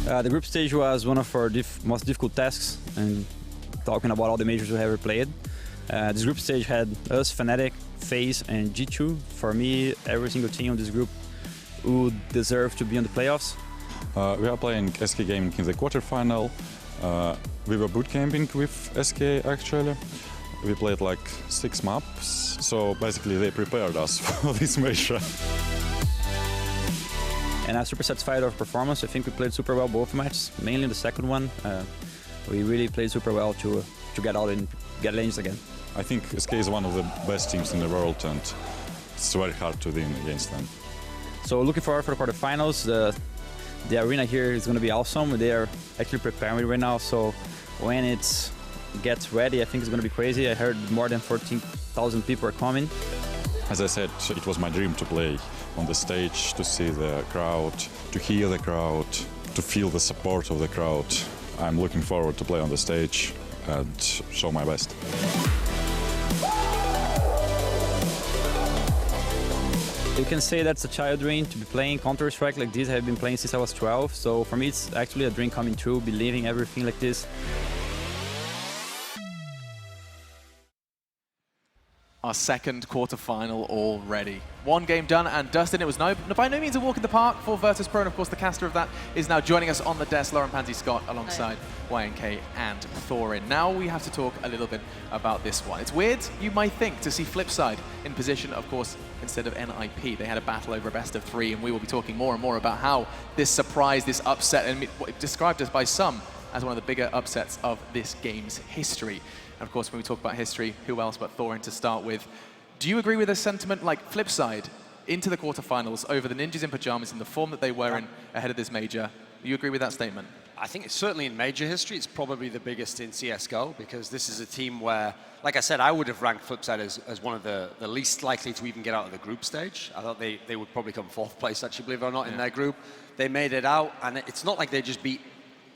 The group stage was one of our most difficult tasks, and talking about all the majors we have ever played. This group stage had us, Fnatic, FaZe, and G2. For me, every single team on this group would deserve to be in the playoffs. We are playing SK Gaming in the quarterfinal. We were bootcamping with SK actually. We played like 6 maps, so basically they prepared us for this major. And I'm super satisfied with our performance. I think we played super well both matches, mainly the second one. We really played super well to get out and get lanes again. I think SK is one of the best teams in the world, and it's very hard to win against them. So looking forward for the quarterfinals. The arena here is going to be awesome. They are actually preparing right now, so when it gets ready, I think it's going to be crazy. I heard more than 14,000 people are coming. As I said, it was my dream to play on the stage, to see the crowd, to hear the crowd, to feel the support of the crowd. I'm looking forward to play on the stage and show my best. You can say that's a child dream to be playing Counter-Strike like this. I've been playing since I was 12, so for me it's actually a dream coming true, believing everything like this. Our second quarterfinal already. One game done and dusted. It was by no means a walk in the park for Virtus.pro, and of course the caster of that is now joining us on the desk, Lauren Pansy-Scott, alongside YNK and Thorin. Now we have to talk a little bit about this one. It's weird, you might think, to see Flipside in position, of course, instead of NIP. They had a battle over a best of 3, and we will be talking more and more about how this surprise, this upset, and described as by some as one of the bigger upsets of this game's history. And of course, when we talk about history, who else but Thorin to start with? Do you agree with a sentiment like Flipside into the quarterfinals over the Ninjas in Pajamas in the form that they were in ahead of this major? Do you agree with that statement? I think it's certainly in major history, it's probably the biggest in CSGO, because this is a team where, like I said, I would have ranked Flipside as one of the least likely to even get out of the group stage. I thought they would probably come 4th place, actually, believe it or not, in their group. They made it out, and it's not like they just beat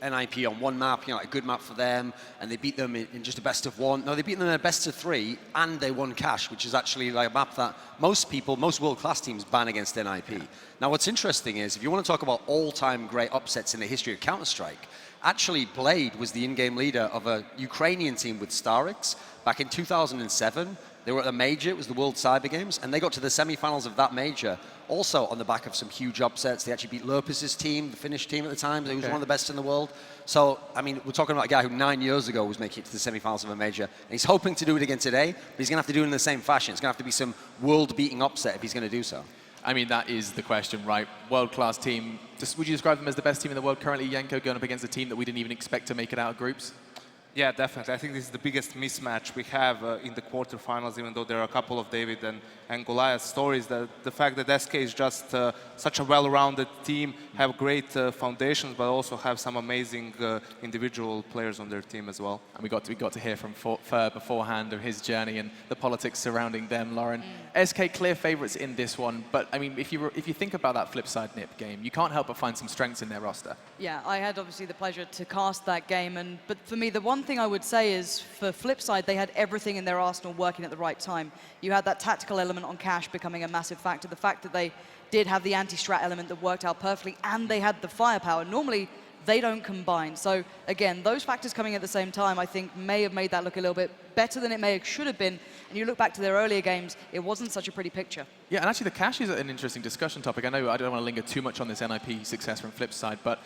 NIP on one map, you know, like a good map for them, and they beat them in just a best of 1. No, they beat them in a best of 3, and they won Cash, which is actually like a map that most world-class teams ban against NIP. Now, what's interesting is, if you want to talk about all-time great upsets in the history of Counter-Strike, actually Blade was the in-game leader of a Ukrainian team with Starix back in 2007. They were at a major, it was the World Cyber Games, and they got to the semi-finals of that major, also on the back of some huge upsets. They actually beat Lurpus's team, the Finnish team at the time. He was one of the best in the world. So, I mean, we're talking about a guy who 9 years ago was making it to the semi-finals of a major, and he's hoping to do it again today, but he's going to have to do it in the same fashion. It's going to have to be some world-beating upset if he's going to do so. I mean, that is the question, right? World-class team. Would you describe them as the best team in the world currently, Yanko, going up against a team that we didn't even expect to make it out of groups? Yeah, definitely. I think this is the biggest mismatch we have in the quarterfinals, even though there are a couple of David and Goliath stories. The fact that SK is just such a well-rounded team, have great foundations, but also have some amazing individual players on their team as well. And we got to hear from Fer beforehand of his journey and the politics surrounding them, Lauren. SK clear favourites in this one, but I mean, if you think about that Flipside NIP game, you can't help but find some strengths in their roster. Yeah, I had obviously the pleasure to cast that game, but for me, the one thing I would say is for Flipside, they had everything in their arsenal working at the right time. You had that tactical element on Cash becoming a massive factor, the fact that they did have the anti-strat element that worked out perfectly, and they had the firepower. Normally, they don't combine. So again, those factors coming at the same time, I think may have made that look a little bit better than it should have been. And you look back to their earlier games, it wasn't such a pretty picture. Yeah, and actually the Cash is an interesting discussion topic. I know I don't want to linger too much on this NIP success from Flipside, but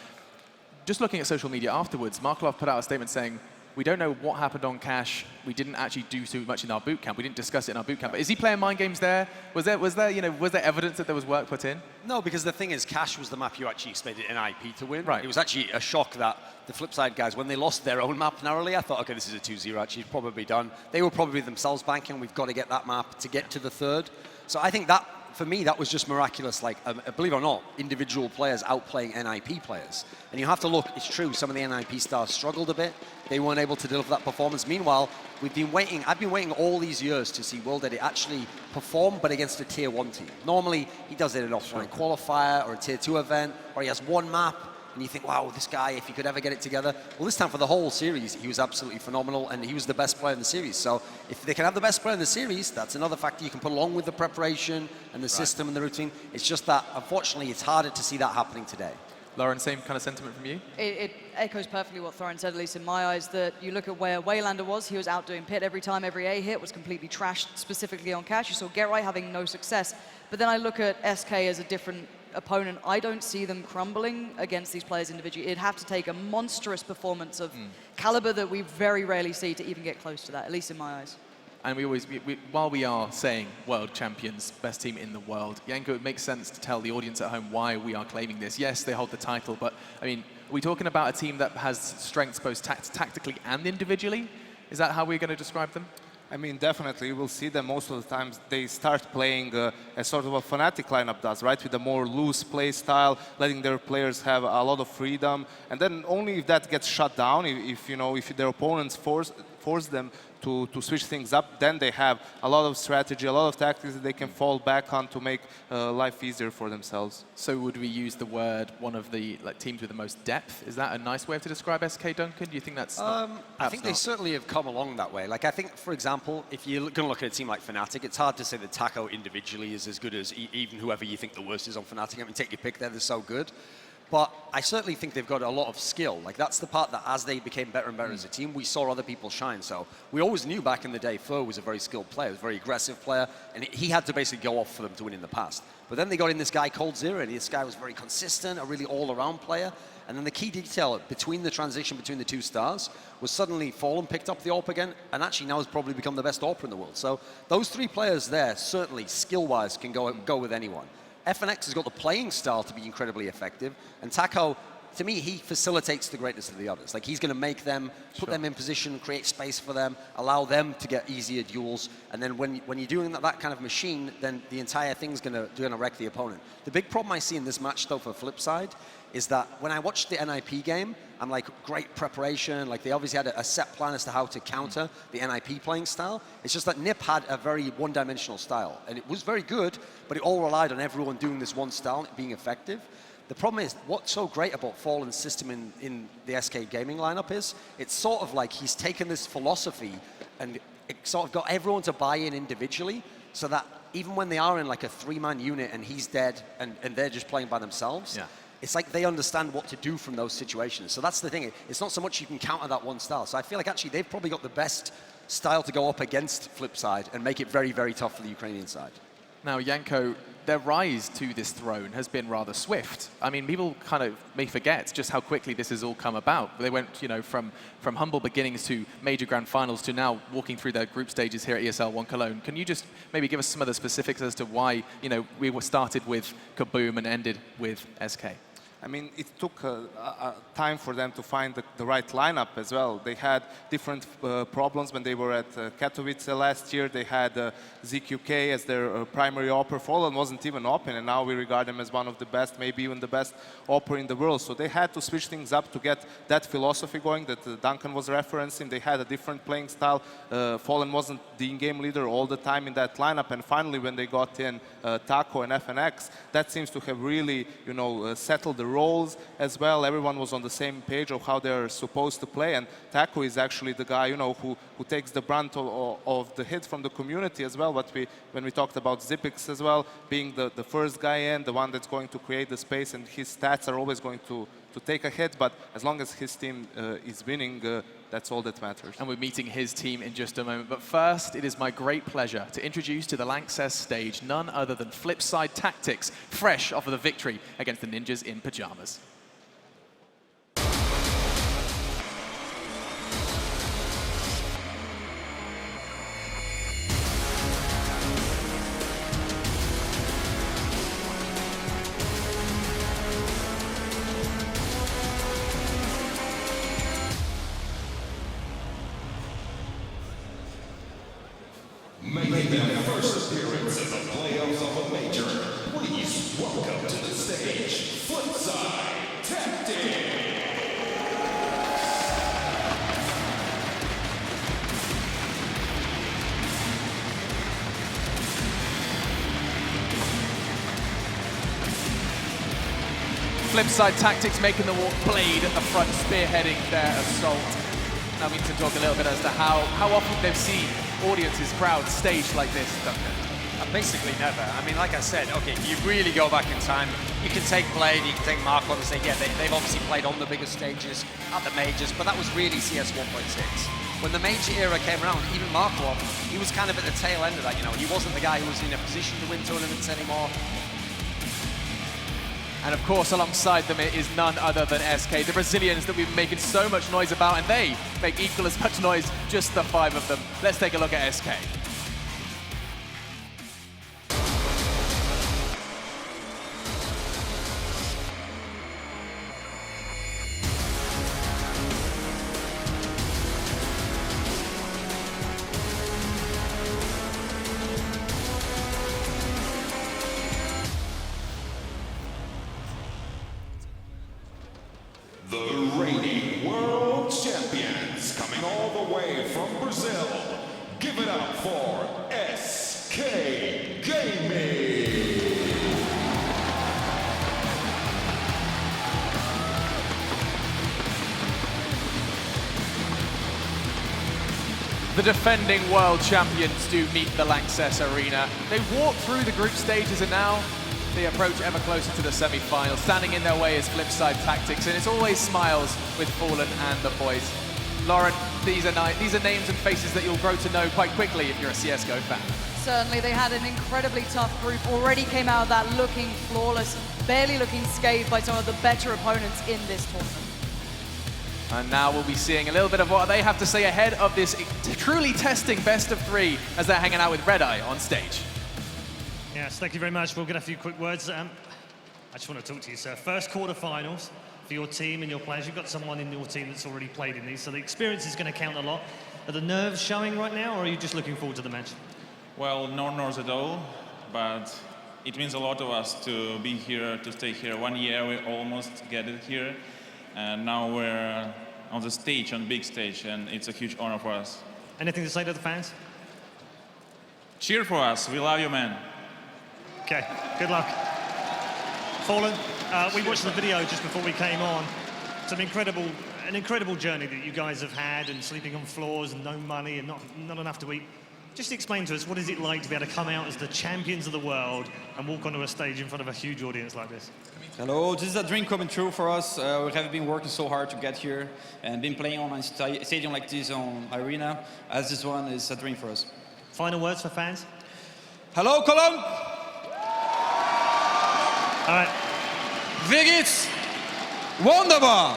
just looking at social media afterwards, Markelov put out a statement saying, we don't know what happened on Cash. We didn't actually do too much in our boot camp. We didn't discuss it in our boot camp. But is he playing mind games there? Was there evidence that there was work put in? No, because the thing is, Cash was the map you actually expected NIP to win. Right. It was actually a shock that the Flipside guys, when they lost their own map narrowly, I thought, okay, this is a 2-0 actually, it's probably done. They were probably themselves banking, we've got to get that map to get to the 3rd. So I think that, for me, that was just miraculous, like, believe it or not, individual players outplaying NIP players. And you have to look, it's true, some of the NIP stars struggled a bit. They weren't able to deliver that performance. Meanwhile, I've been waiting all these years to see World Edit actually perform, but against a tier 1 team. Normally, he does it in an offline qualifier or a tier 2 event, or he has one map, and you think, wow, this guy, if he could ever get it together. Well, this time for the whole series, he was absolutely phenomenal, and he was the best player in the series. So if they can have the best player in the series, that's another factor you can put along with the preparation and the system and the routine. It's just that, unfortunately, it's harder to see that happening today. Lauren, same kind of sentiment from you? It echoes perfectly what Thorin said, at least in my eyes, that you look at where Waylander was, he was outdoing Pit every time, every A hit was completely trashed, specifically on Cash. You saw Get Right having no success. But then I look at SK as a different opponent. I don't see them crumbling against these players individually. It'd have to take a monstrous performance of caliber that we very rarely see to even get close to that, at least in my eyes. And while we are saying world champions, best team in the world, Janko, it makes sense to tell the audience at home why we are claiming this. Yes, they hold the title, but I mean, are we talking about a team that has strengths both tactically and individually? Is that how we're going to describe them? I mean, definitely, you will see that most of the times they start playing as sort of a Fnatic lineup does, right? With a more loose play style, letting their players have a lot of freedom. And then only if that gets shut down, if their opponents force them to switch things up, then they have a lot of strategy, a lot of tactics that they can fall back on to make life easier for themselves. So would we use the word one of the teams with the most depth? Is that a nice way to describe SK, Duncan? Do you think that's I think they certainly have come along that way. Like, I think, for example, if you're going to look at a team like Fnatic, it's hard to say that Taco individually is as good as even whoever you think the worst is on Fnatic. I mean, take your pick there, they're so good. But I certainly think they've got a lot of skill. Like, that's the part that as they became better and better as a team, we saw other people shine. So we always knew back in the day, Fur was a very skilled player, was a very aggressive player, and he had to basically go off for them to win in the past. But then they got in this guy, Cold Zero, and this guy was very consistent, a really all-around player. And then the key detail between the transition between the two stars was suddenly Fallen picked up the AWP again, and actually now has probably become the best AWPer in the world. So those three players there, certainly, skill-wise, can go with anyone. FNX has got the playing style to be incredibly effective, and Taco, to me, he facilitates the greatness of the others. Like, he's going to make them, put them in position, create space for them, allow them to get easier duels, and then when you're doing that kind of machine, then the entire thing's going to wreck the opponent. The big problem I see in this match, though, for Flipside, is that when I watched the NIP game, I'm like, great preparation, like they obviously had a set plan as to how to counter the NIP playing style. It's just that NiP had a very one-dimensional style, and it was very good, but it all relied on everyone doing this one style and it being effective. The problem is, what's so great about Fallen's system in the SK gaming lineup is, it's sort of like he's taken this philosophy and it sort of got everyone to buy in individually, so that even when they are in like a three-man unit and he's dead and they're just playing by themselves, it's like they understand what to do from those situations. So that's the thing. It's not so much you can counter that one style. So I feel like actually they've probably got the best style to go up against Flipside and make it very, very tough for the Ukrainian side. Now, Janko, their rise to this throne has been rather swift. I mean, people kind of may forget just how quickly this has all come about. They went, from humble beginnings to major grand finals to now walking through their group stages here at ESL One Cologne. Can you just maybe give us some of the specifics as to why, we were started with Kaboom and ended with SK? I mean, it took time for them to find the right lineup as well. They had different problems when they were at Katowice last year. They had ZQK as their primary AWPer. Fallen wasn't even open, and now we regard them as one of the best, maybe even the best AWPer in the world. So they had to switch things up to get that philosophy going that Duncan was referencing. They had a different playing style. Fallen wasn't the in-game leader all the time in that lineup, and finally when they got in Taco and FNX, that seems to have really, settled the roles as well. Everyone was on the same page of how they're supposed to play, and Taco is actually the guy, who takes the brunt of the hit from the community as well. But when we talked about Zipix as well, being the first guy in, the one that's going to create the space, and his stats are always going to take a hit, but as long as his team is winning, that's all that matters. And we're meeting his team in just a moment. But first, it is my great pleasure to introduce to the LANXESS stage none other than Flipside Tactics, fresh off of the victory against the Ninjas in Pajamas. Making their first appearance in the playoffs of a major, please welcome to the stage, Flipside Tactics! Flipside Tactics making the walk, Blade at the front, spearheading their assault. Now we need to talk a little bit as to how often they've seen audiences, crowds staged like this, Duncan. Basically never. I mean, like I said, okay, if you really go back in time, you can take Blade, you can take Marco and say, yeah, they've obviously played on the biggest stages at the majors, but that was really CS 1.6. When the major era came around, even Marco, he was kind of at the tail end of that, you know. He wasn't the guy who was in a position to win tournaments anymore. And of course, alongside them it is none other than SK, the Brazilians that we've been making so much noise about, and they make equal as much noise, just the 5 of them. Let's take a look at SK. The reigning world champions, coming all the way from Brazil. Give it up for SK Gaming. The defending world champions do meet the LANXESS arena. They walk through the group stages and now they approach ever closer to the semi-final. Standing in their way is Flipside Tactics, and it's always smiles with Fallen and the boys. Lauren, these are names and faces that you'll grow to know quite quickly if you're a CSGO fan. Certainly, they had an incredibly tough group. Already came out of that looking flawless, barely looking scathed by some of the better opponents in this tournament. And now we'll be seeing a little bit of what they have to say ahead of this truly testing best of 3 as they're hanging out with Red Eye on stage. Yes, thank you very much. We'll get a few quick words. I just want to talk to you, sir. First quarterfinals for your team and your players. You've got someone in your team that's already played in these, so the experience is going to count a lot. Are the nerves showing right now, or are you just looking forward to the match? Well, no nerves at all, but it means a lot to us to be here, to stay here. 1 year, we almost get it here, and now we're on the stage, on big stage, and it's a huge honor for us. Anything to say to the fans? Cheer for us. We love you, man. Okay, good luck. Fallen, we watched the video just before we came on. It's an incredible journey that you guys have had, and sleeping on floors and no money and not enough to eat. Just explain to us, what is it like to be able to come out as the champions of the world and walk onto a stage in front of a huge audience like this? Hello, this is a dream coming true for us. We have been working so hard to get here and been playing on a stadium like this on Arena, as this one is a dream for us. Final words for fans? Hello, Cologne! All right. Wie geht's? Wunderbar!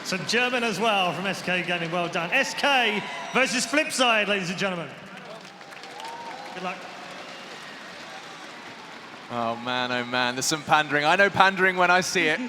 Some German as well from SK Gaming, well done. SK versus Flipside, ladies and gentlemen. Good luck. Oh man, there's some pandering. I know pandering when I see it.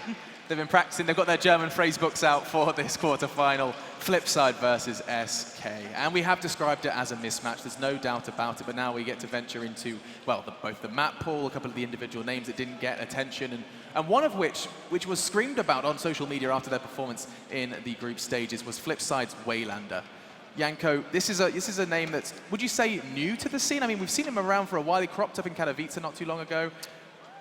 They've been practicing, they've got their German phrase books out for this quarterfinal. Flipside versus SK. And we have described it as a mismatch, there's no doubt about it, but now we get to venture into, well, both the map pool, a couple of the individual names that didn't get attention, and one of which was screamed about on social media after their performance in the group stages, was Flipside's Waylander. Janko, this is a name that's, would you say, new to the scene? I mean, we've seen him around for a while. He cropped up in Katowice not too long ago.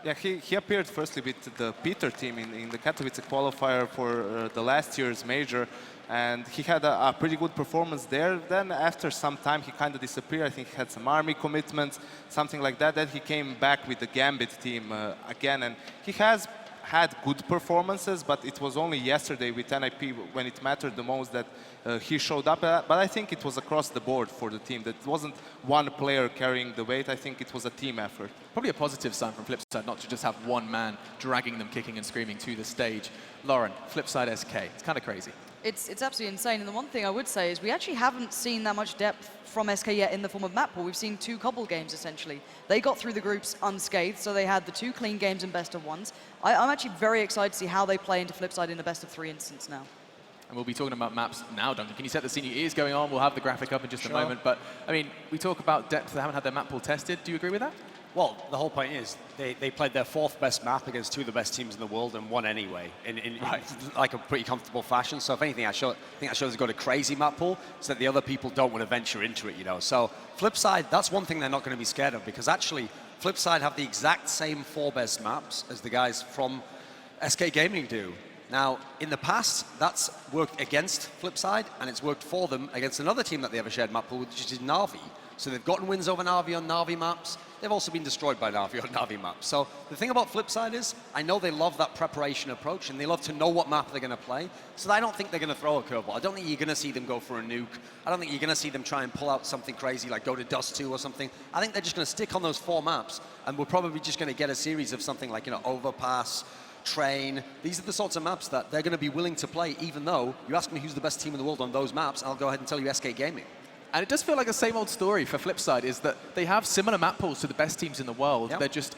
Yeah, he appeared firstly with the Peter team in the Katowice qualifier for the last year's major, and he had a pretty good performance there. Then after some time, he kind of disappeared. I think he had some army commitments, something like that. Then he came back with the Gambit team again, and he has had good performances, but it was only yesterday with NIP when it mattered the most that he showed up. But I think it was across the board for the team. That it wasn't one player carrying the weight. I think it was a team effort. Probably a positive sign from Flipside, not to just have one man dragging them kicking and screaming to the stage. Lauren, Flipside SK, it's kind of crazy. It's absolutely insane, and the one thing I would say is we actually haven't seen that much depth from SK yet in the form of map pool. We've seen 2 couple games, essentially. They got through the groups unscathed, so they had the 2 clean games and best of 1s. I'm actually very excited to see how they play into Flipside in a best of 3 instance now. And we'll be talking about maps now, Duncan. Can you set the scene? It is going on. We'll have the graphic up in just a moment. But, I mean, we talk about depth. They haven't had their map pool tested. Do you agree with that? Well, the whole point is they played their 4th best map against 2 of the best teams in the world and won anyway in like a pretty comfortable fashion. So if anything, I think that shows they've got a crazy map pool so that the other people don't want to venture into it, you know. So Flipside, that's one thing they're not going to be scared of, because actually Flipside have the exact same 4 best maps as the guys from SK Gaming do. Now, in the past, that's worked against Flipside, and it's worked for them against another team that they have a shared map pool, which is Na'Vi. So they've gotten wins over Na'Vi on Na'Vi maps. They've also been destroyed by Na'Vi on Na'Vi maps. So the thing about Flipside is, I know they love that preparation approach, and they love to know what map they're going to play. So I don't think they're going to throw a curveball. I don't think you're going to see them go for a nuke. I don't think you're going to see them try and pull out something crazy, like go to Dust 2 or something. I think they're just going to stick on those 4 maps, and we're probably just going to get a series of something like, Overpass, Train. These are the sorts of maps that they're going to be willing to play, even though you ask me who's the best team in the world on those maps, I'll go ahead and tell you SK Gaming. And it does feel like the same old story for Flipside, is that they have similar map pools to the best teams in the world. Yep. They're just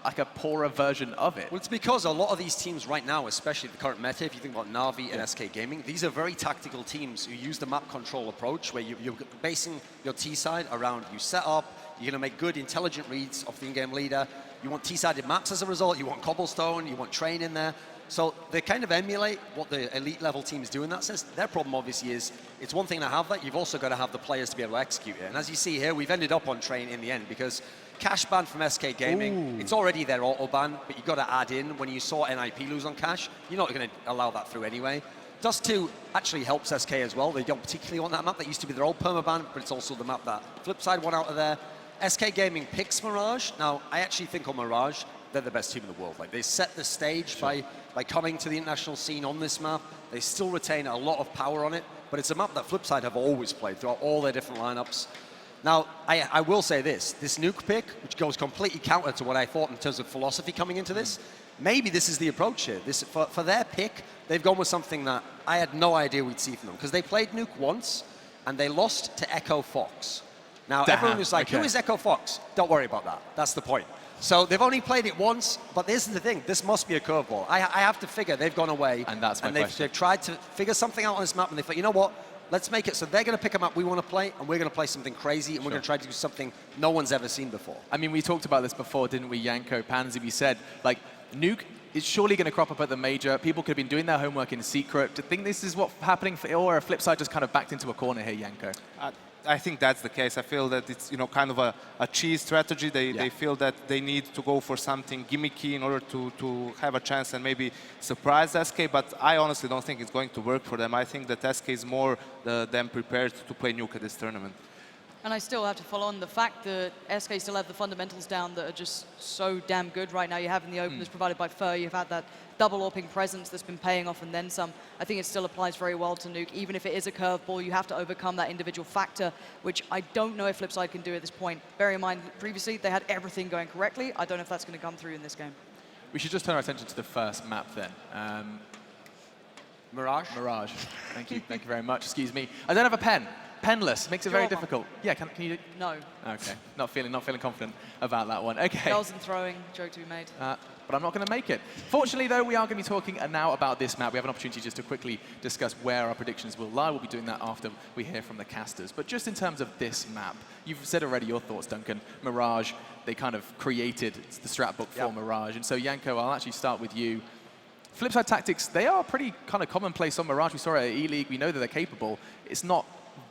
like a poorer version of it. Well, it's because a lot of these teams right now, especially the current meta, if you think about Na'Vi and SK Gaming, these are very tactical teams who use the map control approach, where you're basing your T-side around you set up, you're going to make good, intelligent reads of the in-game leader. You want T-sided maps as a result, you want Cobblestone, you want Train in there. So they kind of emulate what the elite level teams do in that sense. Their problem obviously is, it's one thing to have that, you've also got to have the players to be able to execute it. And as you see here, we've ended up on Train in the end, because Cash ban from SK Gaming, it's already their auto ban, but you've got to add in, when you saw NIP lose on Cash, you're not going to allow that through anyway. Dust 2 actually helps SK as well. They don't particularly want that map. That used to be their old permaban, but it's also the map that Flipside won out of there. SK Gaming picks Mirage. Now, I actually think on Mirage, they're the best team in the world. Like, they set the stage by coming to the international scene on this map. They still retain a lot of power on it, but it's a map that Flipside have always played throughout all their different lineups. Now, I will say this nuke pick, which goes completely counter to what I thought in terms of philosophy coming into this, maybe this is the approach here. For their pick, they've gone with something that I had no idea we'd see from them, because they played nuke once, and they lost to Echo Fox. Now, everyone was like, who is Echo Fox? Don't worry about that. That's the point. So they've only played it once, but this is the thing. This must be a curveball. I have to figure they've gone away. And that's my question. They've tried to figure something out on this map, and they thought, you know what? Let's make it so they're going to pick a map we want to play, and we're going to play something crazy, and we're going to try to do something no one's ever seen before. I mean, we talked about this before, didn't we, Yanko, Pansy? We said, like, nuke is surely going to crop up at the major. People could have been doing their homework in secret. Do you think this is what's happening for, or Flipside just kind of backed into a corner here, Yanko? I think that's the case. I feel that it's kind of a cheese strategy. They feel that they need to go for something gimmicky in order to have a chance and maybe surprise SK, but I honestly don't think it's going to work for them. I think that SK is more than prepared to play nuke at this tournament. And I still have to follow on the fact that SK still have the fundamentals down that are just so damn good right now. You have in the openers provided by Fur, you've had that double AWPing presence that's been paying off and then some. I think it still applies very well to nuke. Even if it is a curveball, you have to overcome that individual factor, which I don't know if Flipside can do at this point. Bear in mind, previously they had everything going correctly. I don't know if that's going to come through in this game. We should just turn our attention to the first map then. Mirage? Mirage. Thank you very much. Excuse me. I don't have a pen. Penless makes it very difficult. Yeah, can you? No. Okay. Not feeling confident about that one. Okay. Girls and throwing, joke to be made. But I'm not going to make it. Fortunately, though, we are going to be talking now about this map. We have an opportunity just to quickly discuss where our predictions will lie. We'll be doing that after we hear from the casters. But just in terms of this map, you've said already your thoughts, Duncan. Mirage, they kind of created the strat book for Mirage. And so, Yanko, I'll actually start with you. Flipside tactics, they are pretty kind of commonplace on Mirage. We saw it at E-League. We know that they're capable. It's not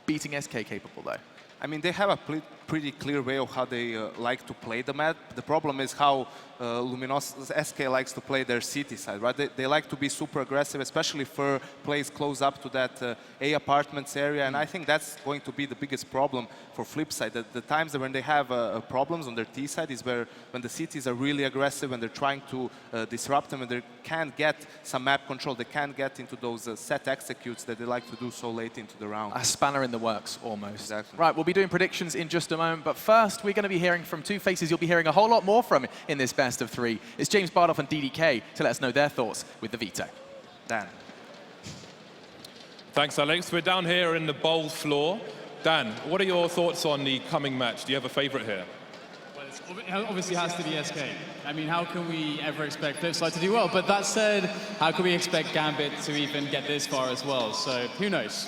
beating SK capable, though. I mean, they have a pretty clear way of how they like to play the map. The problem is how SK likes to play their city side, right? They like to be super aggressive, especially for plays close up to that A apartments area, and I think that's going to be the biggest problem for Flipside. The times when they have problems on their T side is when the cities are really aggressive and they're trying to disrupt them and they can't get some map control, they can't get into those set executes that they like to do so late into the round. A spanner in the works, almost. Exactly. Right, we'll be doing predictions in just a moment, but first we're going to be hearing from two faces you'll be hearing a whole lot more from in this best of three. It's James Bardoff and DDK to let us know their thoughts with the veto. Dan. Thanks, Alex. We're down here in the bowl floor. Dan, what are your thoughts on the coming match? Do you have a favorite here? Well, it obviously has to be SK. I mean, how can we ever expect Flipside to do well? But that said, how can we expect Gambit to even get this far as well? So who knows?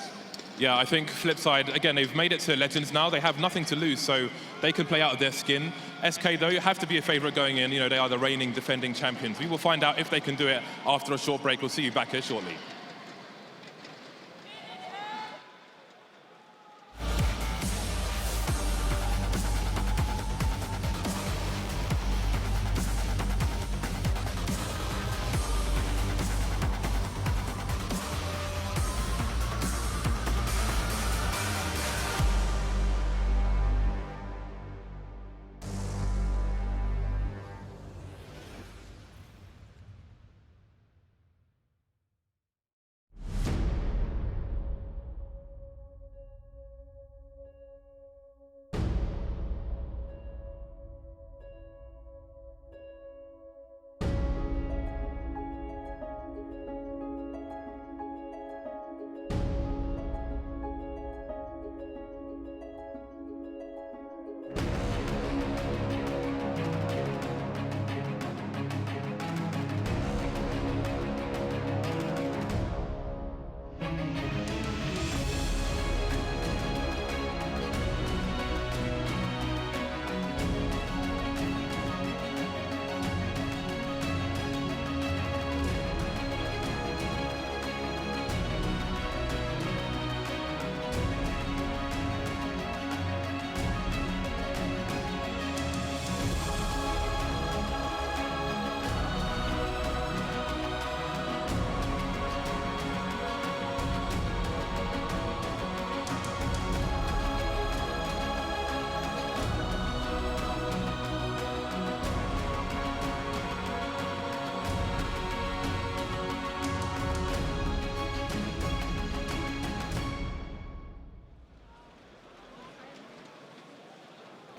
Yeah, I think Flipside, again, they've made it to Legends now. They have nothing to lose, so they can play out of their skin. SK, though, have to be a favorite going in. You know, they are the reigning defending champions. We will find out if they can do it after a short break. We'll see you back here shortly.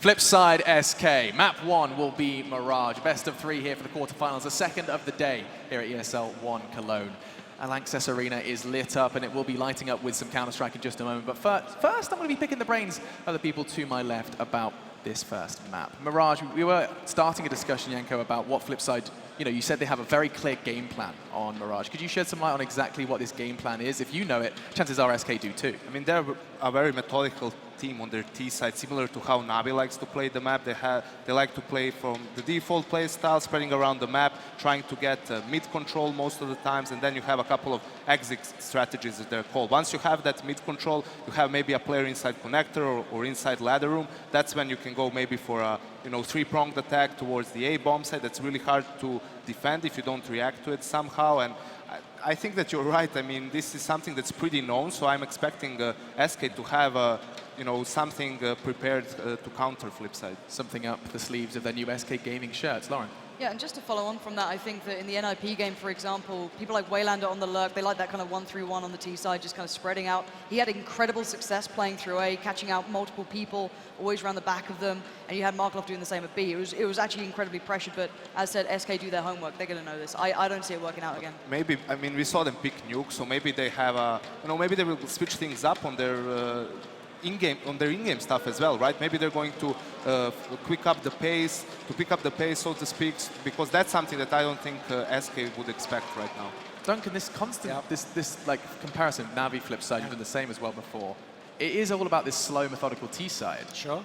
Flipside SK. Map 1 will be Mirage. Best of 3 here for the quarterfinals. The second of the day here at ESL One Cologne. LANXESS Arena is lit up, and it will be lighting up with some Counter-Strike in just a moment. But first, I'm going to be picking the brains of the people to my left about this first map. Mirage, we were starting a discussion, Janko, about what Flipside, you said they have a very clear game plan on Mirage. Could you shed some light on exactly what this game plan is? If you know it, chances are SK do too. I mean, they're a very methodical team on their T side, similar to how Navi likes to play the map. They like to play from the default play style, spreading around the map, trying to get mid control most of the times, and then you have a couple of exit strategies that they're called. Once you have that mid control, you have maybe a player inside connector or inside ladder room. That's when you can go maybe for a three-pronged attack towards the A bomb side. That's really hard to defend if you don't react to it somehow. And I think that you're right. I mean, this is something that's pretty known, so I'm expecting SK to have something prepared to counter Flipside. Something up the sleeves of their new SK Gaming shirts. Lauren? Yeah, and just to follow on from that, I think that in the NIP game, for example, people like Waylander on the lurk, they like that kind of 1-3-1 on the T side, just kind of spreading out. He had incredible success playing through A, catching out multiple people, always around the back of them, and you had Markov doing the same at B. It was actually incredibly pressured, but as said, SK do their homework. They're going to know this. I don't see it working out again. Maybe, I mean, we saw them pick Nuke, so maybe they have a, maybe they will switch things up on their in-game stuff as well, right? Maybe they're going to pick up the pace, so to speak, because that's something that I don't think SK would expect right now. Duncan, this constant, this like comparison, Navi Flipside, you've done the same as well before. It is all about this slow, methodical T side. Sure.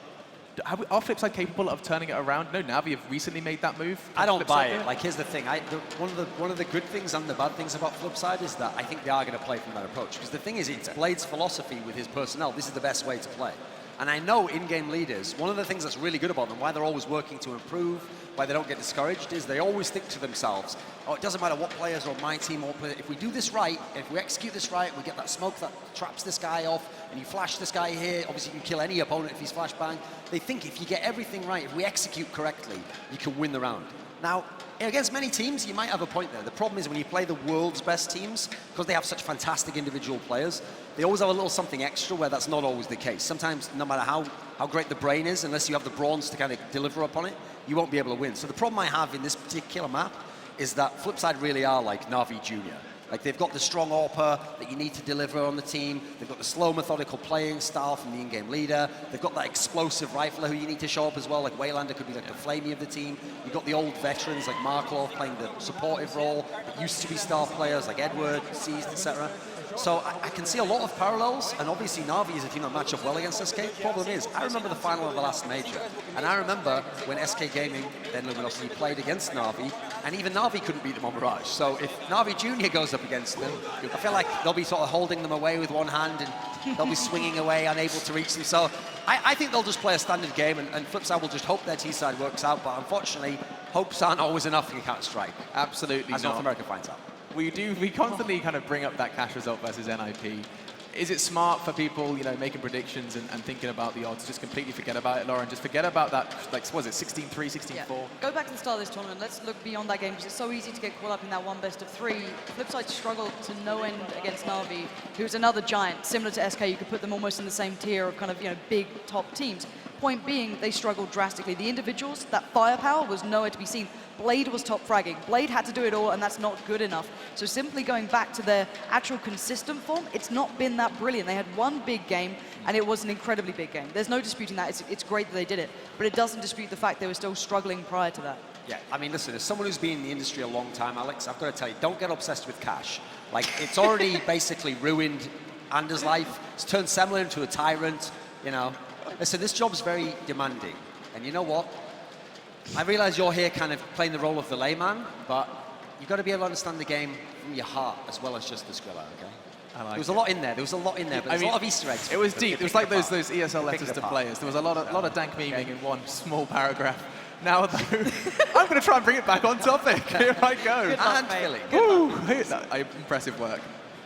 Are Flipside capable of turning it around? No, Navi have recently made that move. I don't buy it. Like, here's the thing. One of the good things and the bad things about Flipside is that I think they are going to play from that approach. Because the thing is, it's Blade's philosophy with his personnel. This is the best way to play. And I know in-game leaders, one of the things that's really good about them, why they're always working to improve, why they don't get discouraged, is they always think to themselves, oh, it doesn't matter what players or my team or player, if we do this right, if we execute this right, we get that smoke that traps this guy off, and you flash this guy here, obviously you can kill any opponent if he's flashbang. They think if you get everything right, if we execute correctly, you can win the round. Now, against many teams, you might have a point there. The problem is when you play the world's best teams, because they have such fantastic individual players, they always have a little something extra where that's not always the case. Sometimes, no matter how great the brain is, unless you have the brawns to kind of deliver upon it, you won't be able to win. So the problem I have in this particular map is that Flipside really are like Navi Junior. Like, they've got the strong AWPer that you need to deliver on the team. They've got the slow, methodical playing style from the in-game leader. They've got that explosive rifler who you need to show up as well. Like, Waylander could be like the flamey of the team. You've got the old veterans like Markov playing the supportive role, but used to be star players like Edward, Seized, etc. So I can see a lot of parallels, and obviously Navi is a team that match up well against SK. The problem is, I remember the final of the last major, and I remember when SK Gaming, then Luminosity, played against Navi, and even Navi couldn't beat them on Mirage. So if Navi Junior goes up against them, I feel like they'll be sort of holding them away with one hand, and they'll be swinging away, unable to reach them. So I think they'll just play a standard game, and Flipside will just hope their T-side works out, but unfortunately, hopes aren't always enough in Counter-Strike. Absolutely as not. North America finds out. We constantly kind of bring up that cash result versus NIP. Is it smart for people, making predictions and thinking about the odds, just completely forget about it, Lauren? Just forget about that, like, what was it, 16-3, 16-4? Yeah. Go back to the start of this tournament. Let's look beyond that game, because it's so easy to get caught up in that one best of three. Flipside struggled to no end against Navi, who's another giant. Similar to SK, you could put them almost in the same tier of kind of, big top teams. Point being, they struggled drastically. The individuals, that firepower was nowhere to be seen. Blade was top fragging. Blade had to do it all, and that's not good enough. So simply going back to their actual consistent form, it's not been that brilliant. They had one big game, and it was an incredibly big game. There's no disputing that. It's great that they did it, but it doesn't dispute the fact they were still struggling prior to that. Yeah, I mean, listen, as someone who's been in the industry a long time, Alex, I've got to tell you, don't get obsessed with cash. Like, it's already basically ruined Anders' life. It's turned Semler into a tyrant, Listen, this job's very demanding, and you know what? I realize you're here kind of playing the role of the layman, but you've got to be able to understand the game from your heart as well as just the Skrilla, okay? There was a lot in there. There was a lot in there, but there's a lot of Easter eggs. It was deep. It was like those ESL letters to players. There was a lot of dank memeing in one small paragraph. Now, though, I'm going to try and bring it back on topic. Here I go. Good luck, mate. Impressive work.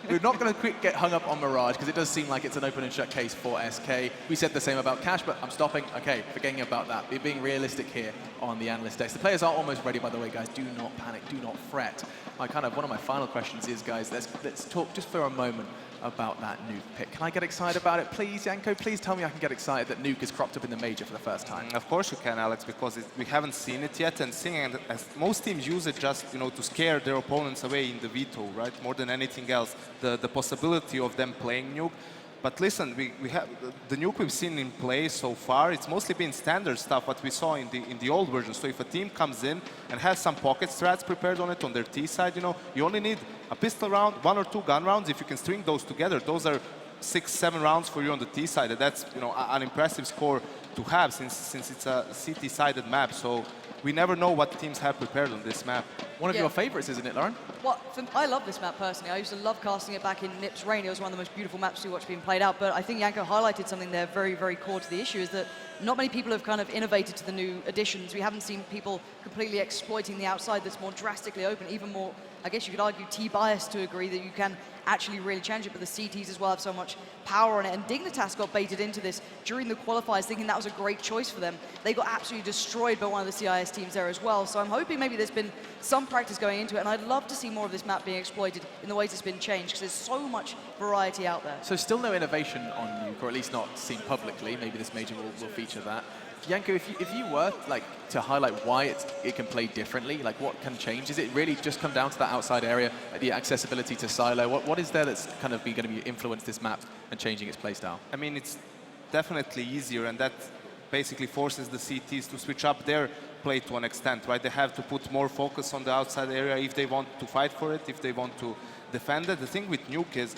We're not going to get hung up on Mirage, because it does seem like it's an open and shut case for SK. We said the same about Cash, but I'm stopping. Okay, forgetting about that. We're being realistic here on the analyst desk. The players are almost ready, by the way, guys. Do not panic. Do not fret. one of my final questions is, guys, let's talk just for a moment about that Nuke pick. Can I get excited about it, please, Janko? Please tell me I can get excited that Nuke has cropped up in the major for the first time. Of course you can, Alex, because we haven't seen it yet, and seeing it, as most teams use it just to scare their opponents away in the veto, right? More than anything else, the possibility of them playing Nuke. But listen, we have the Nuke we've seen in play so far. It's mostly been standard stuff what we saw in the old version. So if a team comes in and has some pocket strats prepared on it on their T side, you only need a pistol round, 1 or 2 gun rounds. If you can string those together, those are 6-7 rounds for you on the T side. And that's an impressive score to have since it's a CT-sided map. So we never know what teams have prepared on this map. One of your favorites, isn't it, Lauren? Well, I love this map personally. I used to love casting it back in Nip's reign. It was one of the most beautiful maps to watch being played out. But I think Janko highlighted something there very, very core to the issue, is that not many people have kind of innovated to the new additions. We haven't seen people completely exploiting the outside that's more drastically open, even more, I guess you could argue, T-biased to agree that you can actually really change it, but the CTs as well have so much power on it. And Dignitas got baited into this during the qualifiers, thinking that was a great choice for them. They got absolutely destroyed by one of the CIS teams there as well. So I'm hoping maybe there's been some practice going into it, and I'd love to see more of this map being exploited in the ways it's been changed, because there's so much variety out there. So still no innovation on Nuke, or at least not seen publicly. Maybe this major will feature that. Janko, if you were to highlight why it can play differently, like what can change, is it really just come down to that outside area, the accessibility to silo? What is there that's kind of going to be influence this map and changing its playstyle? I mean, it's definitely easier, and that basically forces the CTs to switch up their play to an extent, right? They have to put more focus on the outside area if they want to fight for it, if they want to defend it. The thing with Nuke is,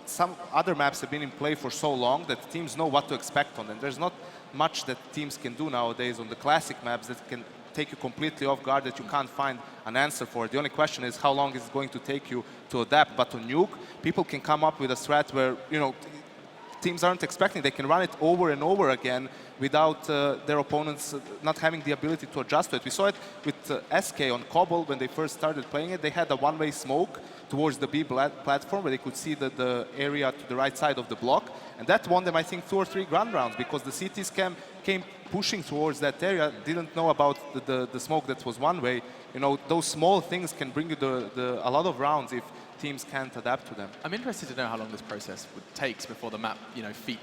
some other maps have been in play for so long that teams know what to expect on them. There's not much that teams can do nowadays on the classic maps that can take you completely off guard, that you can't find an answer for. The only question is how long is it going to take you to adapt. But on Nuke, people can come up with a strat where, teams aren't expecting. They can run it over and over again without their opponents not having the ability to adjust to it. We saw it with SK on Cobble when they first started playing it. They had a one-way smoke towards the B platform where they could see the area to the right side of the block. And that won them, I think, 2 or 3 ground rounds, because the CTs came pushing towards that area, didn't know about the smoke that was one way. Those small things can bring you a lot of rounds if teams can't adapt to them. I'm interested to know how long this process takes before the map,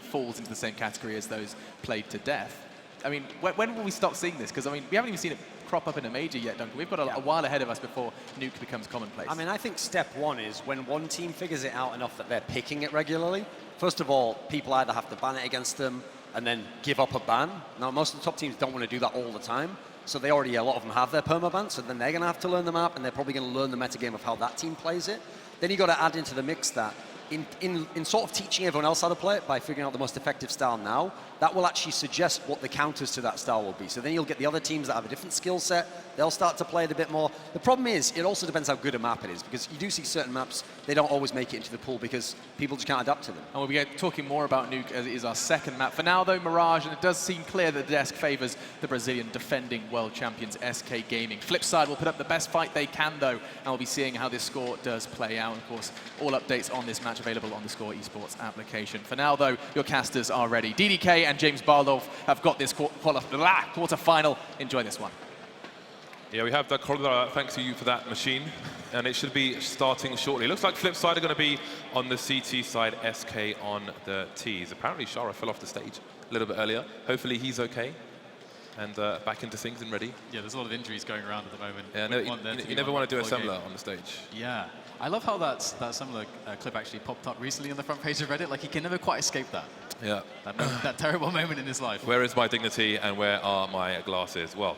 falls into the same category as those played to death. I mean, when will we stop seeing this? Because, we haven't even seen it crop up in a major yet, Duncan. We've got a while ahead of us before Nuke becomes commonplace. I mean, I think step one is when one team figures it out enough that they're picking it regularly. First of all, people either have to ban it against them and then give up a ban. Now, most of the top teams don't want to do that all the time. So a lot of them have their permaban, so then they're going to have to learn the map, and they're probably going to learn the metagame of how that team plays it. Then you've got to add into the mix that in sort of teaching everyone else how to play it by figuring out the most effective style now, that will actually suggest what the counters to that style will be. So then you'll get the other teams that have a different skill set. They'll start to play it a bit more. The problem is, it also depends how good a map it is, because you do see certain maps, they don't always make it into the pool because people just can't adapt to them. And we'll be talking more about Nuke as it is our second map. For now, though, Mirage, and it does seem clear that the desk favors the Brazilian defending world champions, SK Gaming. Flipside will put up the best fight they can, though, and we'll be seeing how this score does play out. And of course, all updates on this match available on the Score Esports application. For now, though, your casters are ready. DDK and James Baldolf have got this quarter-final. Enjoy this one. Yeah, we have the corridor, thanks to you for that machine, and it should be starting shortly. Looks like Flipside are going to be on the CT side, SK on the Ts. Apparently Shara fell off the stage a little bit earlier. Hopefully he's okay and back into things and ready. Yeah, there's a lot of injuries going around at the moment. Yeah, no, you never want to do a Semler on the stage. Yeah. I love how that Semler clip actually popped up recently on the front page of Reddit. Like, he can never quite escape that. Yeah. That terrible moment in his life. Where is my dignity and where are my glasses? Well,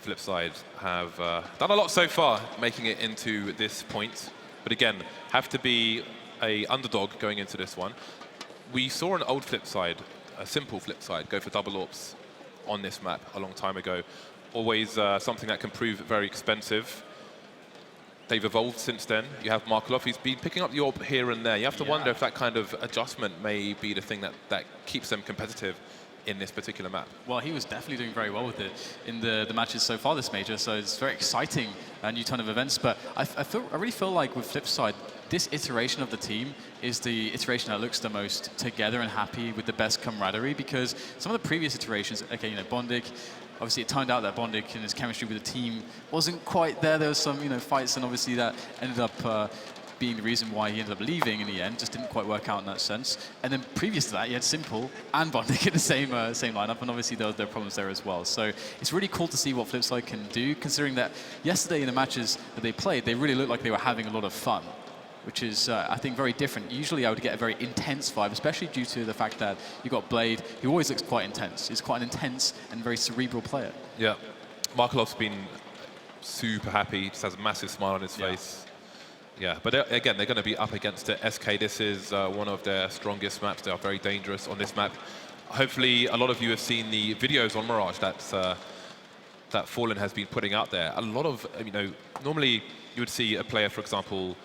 Flipside have done a lot so far, making it into this point. But again, have to be a underdog going into this one. We saw an old Flipside, a simple Flipside, go for double AWPs on this map a long time ago. Always something that can prove very expensive. They've evolved since then. You have Markelov, he's been picking up the AWP here and there. You have to wonder if that kind of adjustment may be the thing that keeps them competitive in this particular map. Well, he was definitely doing very well with it in the matches so far this major, so it's very exciting, a new ton of events. But I really feel like with Flipside, this iteration of the team is the iteration that looks the most together and happy with the best camaraderie, because some of the previous iterations, okay, Bondik, obviously it turned out that Bondik and his chemistry with the team wasn't quite there. There was some, fights, and obviously that ended up being the reason why he ended up leaving in the end. Just didn't quite work out in that sense. And then previous to that, you had Simple and Bondik in the same lineup, and obviously there were problems there as well. So it's really cool to see what Flipside can do, considering that yesterday in the matches that they played, they really looked like they were having a lot of fun, which is, I think, very different. Usually I would get a very intense vibe, especially due to the fact that you got Blade, who always looks quite intense. He's quite an intense and very cerebral player. Yeah, Markelov's been super happy. He just has a massive smile on his face. Yeah, but again, they're going to be up against it. SK, this is one of their strongest maps. They are very dangerous on this map. Hopefully, a lot of you have seen the videos on Mirage that Fallen has been putting out there. A lot of, normally you would see a player, for example,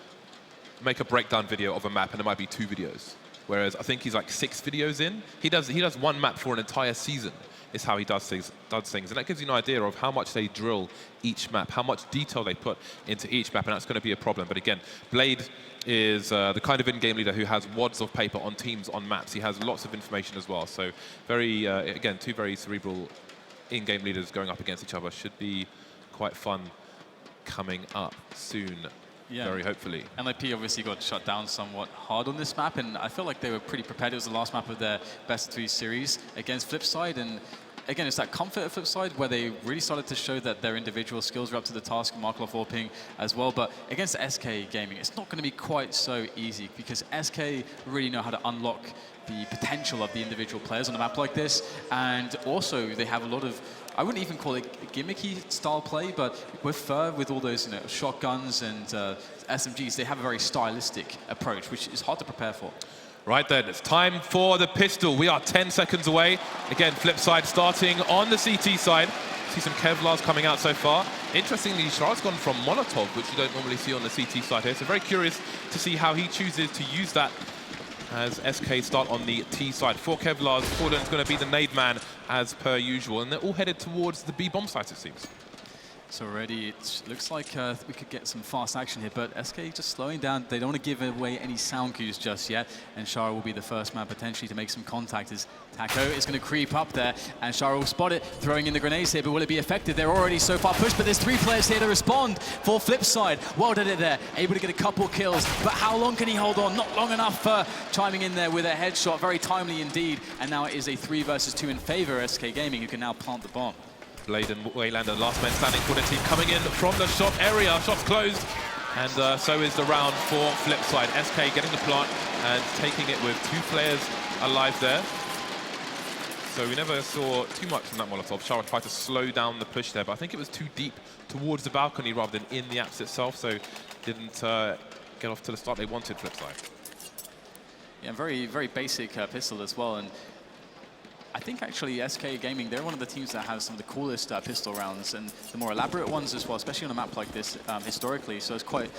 make a breakdown video of a map, and there might be 2 videos. Whereas I think he's like 6 videos in. He does one map for an entire season. Is how he does things, and that gives you an idea of how much they drill each map, how much detail they put into each map, and that's going to be a problem. But again, Blade is the kind of in-game leader who has wads of paper on teams, on maps. He has lots of information as well. So very, again, 2 very cerebral in-game leaders going up against each other. Should be quite fun coming up soon. Yeah. Very hopefully. LAP obviously got shut down somewhat hard on this map, and I feel like they were pretty prepared. It was the last map of their best-of-3 series against Flipside, and again, it's that comfort of Flipside where they really started to show that their individual skills were up to the task, Markelov Orping as well. But against SK Gaming, it's not going to be quite so easy, because SK really know how to unlock the potential of the individual players on a map like this, and also they have a lot of, I wouldn't even call it gimmicky style play, but with all those shotguns and SMGs, they have a very stylistic approach, which is hard to prepare for. Right then, it's time for the pistol. We are 10 seconds away. Again, Flipside starting on the CT side. See some Kevlars coming out so far. Interestingly, Sharad's gone from Molotov, which you don't normally see on the CT side here. So very curious to see how he chooses to use that as SK start on the T side. 4 Kevlars, Fallen's going to be the nade man as per usual, and they're all headed towards the B bomb site, it seems. So already it looks like we could get some fast action here, but SK just slowing down. They don't want to give away any sound cues just yet, and Shara will be the first man potentially to make some contact as Taco is going to creep up there, and Shara will spot it, throwing in the grenades here, but will it be effective? They're already so far pushed, but there's 3 players here to respond for Flipside. Well did it there, able to get a couple kills, but how long can he hold on? Not long enough for chiming in there with a headshot, very timely indeed, and now it is a 3 versus 2 in favor of SK Gaming, who can now plant the bomb. Blade and Waylander, last man standing for the team, coming in from the shot area. Shot's closed, and so is the round for Flipside. SK getting the plant and taking it with 2 players alive there. So we never saw too much from that Molotov. Shara tried to slow down the push there, but I think it was too deep towards the balcony rather than in the apps itself, so didn't get off to the start they wanted, Flipside. Yeah, very, very basic pistol as well, and I think actually SK Gaming, they're one of the teams that has some of the coolest pistol rounds and the more elaborate ones as well, especially on a map like this historically. So it's quite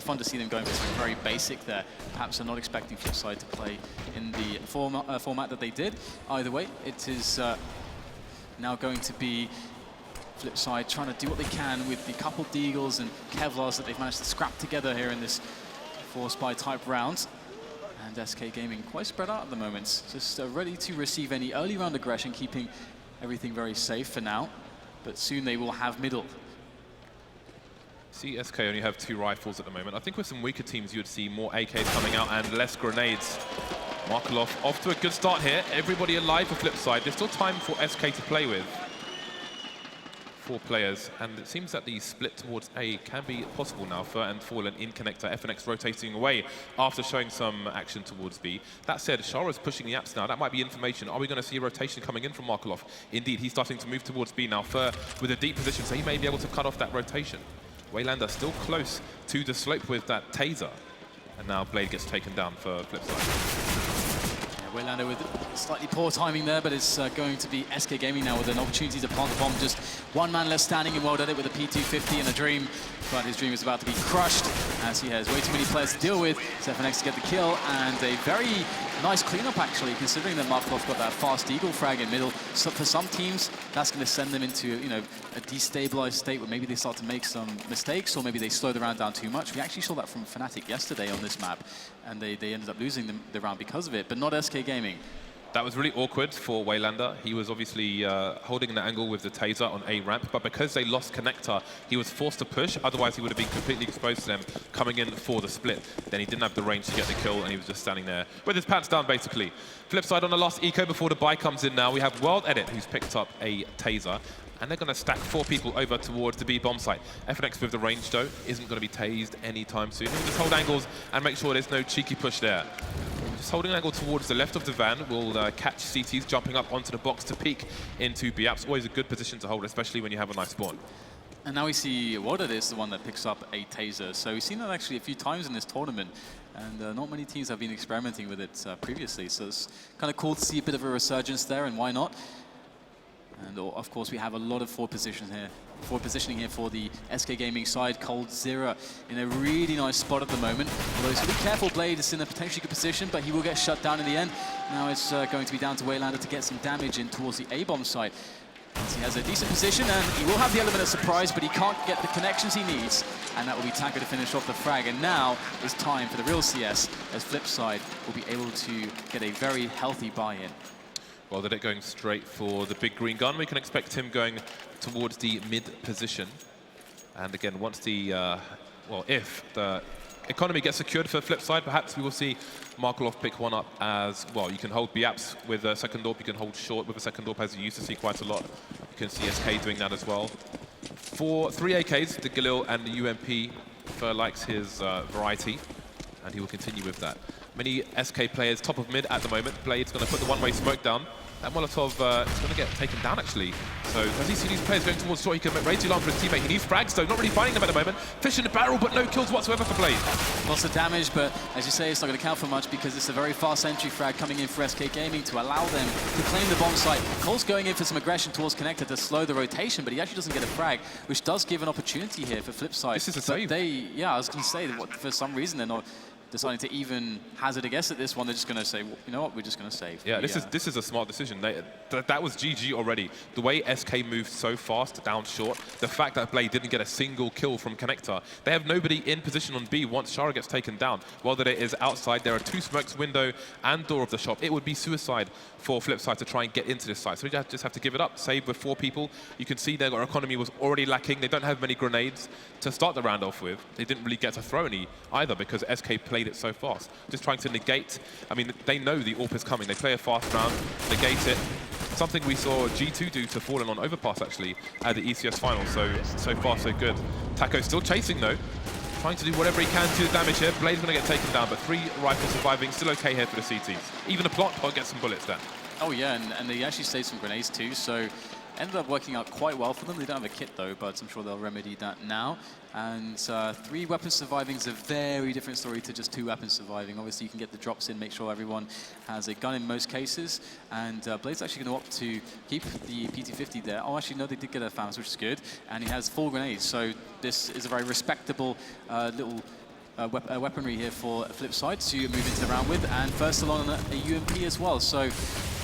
fun to see them going for something very basic there. Perhaps they're not expecting Flipside to play in the format that they did. Either way, it is now going to be Flipside trying to do what they can with the couple Deagles and Kevlars that they've managed to scrap together here in this 4-spy type round. And SK Gaming quite spread out at the moment, just ready to receive any early round aggression, keeping everything very safe for now. But soon they will have middle. See, SK only have 2 rifles at the moment. I think with some weaker teams, you would see more AKs coming out and less grenades. Markelov off to a good start here. Everybody alive for Flipside. There's still time for SK to play with. 4 players, and it seems that the split towards A can be possible now. Fur and Fallen in connector, FNX rotating away after showing some action towards B. That said, Shara's pushing the apps now. That might be information. Are we going to see a rotation coming in from Markelov? Indeed, he's starting to move towards B now. Fur with a deep position, so he may be able to cut off that rotation. Waylander still close to the slope with that taser, and now Blade gets taken down for Flipside. Waylander with slightly poor timing there, but it's going to be SK Gaming now with an opportunity to plant the bomb. Just 1 man left standing, and well done it with a P250 and a dream. But his dream is about to be crushed as he has way too many players to deal with. So FNX to get the kill, and a very nice cleanup actually, considering that Markelov got that fast eagle frag in middle. So for some teams, that's going to send them into a destabilized state where maybe they start to make some mistakes, or maybe they slow the round down too much. We actually saw that from Fnatic yesterday on this map, and they ended up losing the round because of it, but not SK Gaming. That was really awkward for Waylander. He was obviously holding the angle with the taser on A ramp, but because they lost connector, he was forced to push. Otherwise, he would have been completely exposed to them coming in for the split. Then he didn't have the range to get the kill, and he was just standing there with his pants down, basically. Flipside on the last eco before the buy comes in now. We have World Edit, who's picked up a taser, and they're going to stack 4 people over towards the B bomb site. FNX with the range, though, isn't going to be tased anytime soon. He'll just hold angles and make sure there's no cheeky push there. Just holding an angle towards the left of the van will catch CTs jumping up onto the box to peek into B-Apps. Always a good position to hold, especially when you have a nice spawn. And now we see Warded is the one that picks up a taser. So we've seen that actually a few times in this tournament, and not many teams have been experimenting with it previously. So it's kind of cool to see a bit of a resurgence there, and why not? And of course, we have a lot of forward positioning here for the SK Gaming side. coldzera in a really nice spot at the moment. Although he's really careful, Blade is in a potentially good position, but he will get shut down in the end. Now it's going to be down to Waylander to get some damage in towards the A-bomb side. As he has a decent position, and he will have the element of surprise, but he can't get the connections he needs. And that will be Taco to finish off the frag. And now it's time for the real CS, as Flipside will be able to get a very healthy buy-in. Well, they're going straight for the big green gun. We can expect him going towards the mid position. And again, once the, well, if the economy gets secured for Flipside, perhaps we will see Markelov pick one up as well. You can hold B-Apps with a second AWP, you can hold short with a second AWP, as you used to see quite a lot. You can see SK doing that as well. For 3 AKs, the Galil and the UMP likes his variety, and he will continue with that. Many SK players top of mid at the moment. Blade's going to put the one-way smoke down. And Molotov is going to get taken down, actually. So as he sees these players going towards short, he can raise the alarm for his teammate. He needs frags, though. Not really finding them at the moment. Fish in the barrel, but no kills whatsoever for Blade. Lots of damage, but as you say, it's not going to count for much because it's a very fast entry frag coming in for SK Gaming to allow them to claim the bomb site. Cole's going in for some aggression towards Connector to slow the rotation, but he actually doesn't get a frag, which does give an opportunity here for Flipside. This is a save. Yeah, I was going to say, that for some reason they're not deciding to even hazard a guess at this one. They're just going to say, well, you know what, we're just going to save. Yeah, this is a smart decision. That was GG already. The way SK moved so fast down short, the fact that Blade didn't get a single kill from Connector, they have nobody in position on B once Shara gets taken down. While that it is outside, there are 2 smokes, window and door of the shop. It would be suicide for Flipside to try and get into this site. So we just have to give it up. Save with 4 people. You can see their economy was already lacking. They don't have many grenades to start the round off with. They didn't really get to throw any either because SK played it so fast. Just trying to negate. I mean, they know the AWP is coming. They play a fast round, negate it. Something we saw G2 do to Fallen on Overpass, actually, at the ECS final. So far, so good. Taco still chasing, though. Trying to do whatever he can to do the damage here. Blade's going to get taken down, but 3 rifles surviving. Still okay here for the CTs. Even the plant pod gets some bullets there. Oh, yeah, and they actually saved some grenades, too, so ended up working out quite well for them. They don't have a kit, though, but I'm sure they'll remedy that now. And 3 weapons surviving is a very different story to just 2 weapons surviving. Obviously, you can get the drops in, make sure everyone has a gun in most cases. And Blade's actually going to opt to keep the PT-50 there. Oh, actually, no, they did get a FAMAS, which is good. And he has 4 grenades, so this is a very respectable little weaponry here for Flipside to move into the round with. And first along a UMP as well. So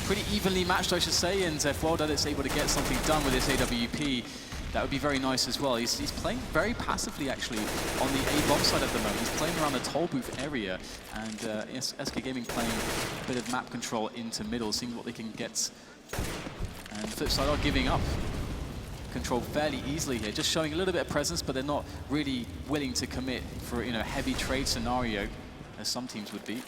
pretty evenly matched, I should say, and if World Edit's able to get something done with this AWP, that would be very nice as well. He's playing very passively, actually, on the A-bomb side at the moment. He's playing around the toll booth area, and SK Gaming playing a bit of map control into middle, seeing what they can get. And Flipside are giving up control fairly easily here, just showing a little bit of presence, but they're not really willing to commit for a heavy trade scenario, as some teams would be.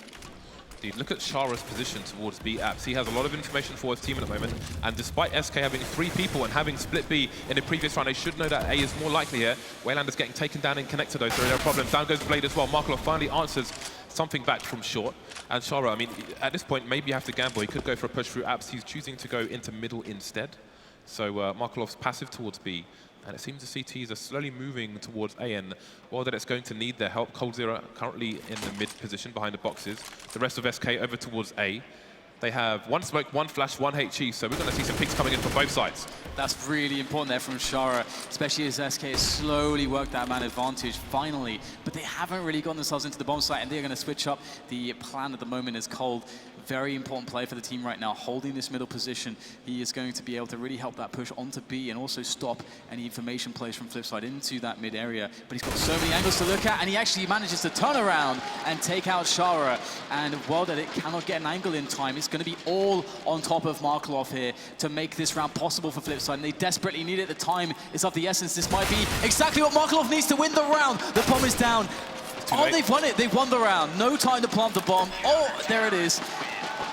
Indeed. Look at Shara's position towards B-Apps. He has a lot of information for his team at the moment, and despite SK having 3 people and having split B in the previous round, they should know that A is more likely here. Waylander's getting taken down in connector, though, so there are problems. Down goes Blade as well. Markelov finally answers something back from short. And Shara, I mean, at this point, maybe you have to gamble. He could go for a push through Apps. He's choosing to go into middle instead. So Markelov's passive towards B. And it seems the CTs are slowly moving towards A, and while that it's going to need their help. coldzera currently in the mid position behind the boxes. The rest of SK over towards A. They have 1 smoke, 1 flash, 1 HE, so we're going to see some picks coming in from both sides. That's really important there from Shara, especially as SK has slowly worked that man advantage finally, but they haven't really gotten themselves into the bomb site, and they're going to switch up the plan at the moment as Cold very important player for the team right now, holding this middle position. He is going to be able to really help that push onto B and also stop any information plays from Flipside into that mid area. But he's got so many angles to look at, and he actually manages to turn around and take out Shara. And Worldedit cannot get an angle in time. It's going to be all on top of Markelov here to make this round possible for Flipside, and they desperately need it. The time is of the essence. This might be exactly what Markelov needs to win the round. The bomb is down. Oh, they've won it. They've won the round. No time to plant the bomb. Oh, there it is.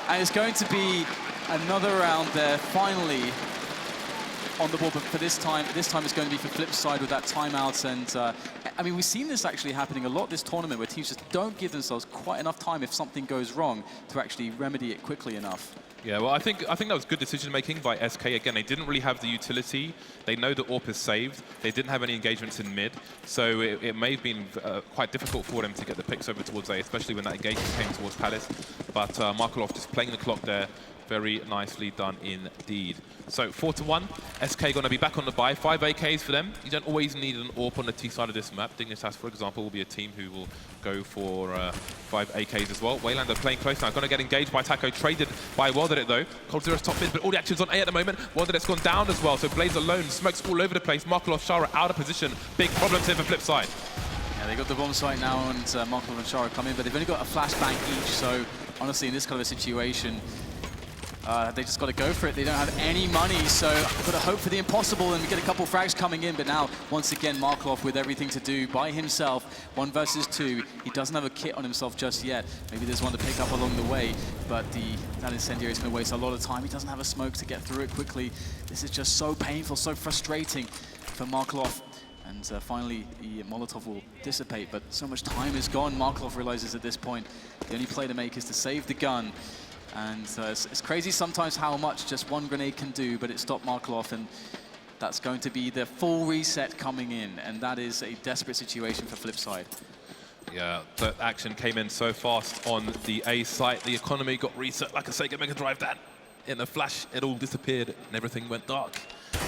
And it's going to be another round there, finally, on the board. But for this time it's going to be for Flipside with that timeout. And I mean, we've seen this actually happening a lot this tournament, where teams just don't give themselves quite enough time if something goes wrong to actually remedy it quickly enough. Yeah, well, I think that was good decision making by SK. Again, they didn't really have the utility. They know the AWP is saved. They didn't have any engagements in mid, so it may have been quite difficult for them to get the picks over towards A, especially when that engagement came towards Palace. But Markelov just playing the clock there. Very nicely done indeed. So 4-1, SK going to be back on the buy. 5 AKs for them. You don't always need an AWP on the T side of this map. Dignitas, for example, will be a team who will go for 5 AKs as well. Waylander playing close now. Going to get engaged by Taco. Traded by Worldedit though. coldzera's top mid, but all the action's on A at the moment. Worldedit's gone down as well, so Blaze alone. Smokes all over the place. Markelov, Shara out of position. Big problems here for Flipside. Yeah, they got the bomb site now, and Markelov and Shara come in, but they've only got a flashbang each, so honestly, in this kind of a situation, they just got to go for it. They don't have any money, so got to hope for the impossible, and we get a couple frags coming in. But now, once again, Markelov with everything to do by himself. 1 versus 2. He doesn't have a kit on himself just yet. Maybe there's one to pick up along the way, but that incendiary is going to waste a lot of time. He doesn't have a smoke to get through it quickly. This is just so painful, so frustrating for Markelov. And finally, the Molotov will dissipate, but so much time is gone. Markelov realizes at this point, the only play to make is to save the gun. And it's crazy sometimes how much just one grenade can do, but it stopped Markelov, and that's going to be the full reset coming in, and that is a desperate situation for Flipside. Yeah, the action came in so fast on the A site. The economy got reset like a Sega Mega Drive. That in a flash, it all disappeared and everything went dark.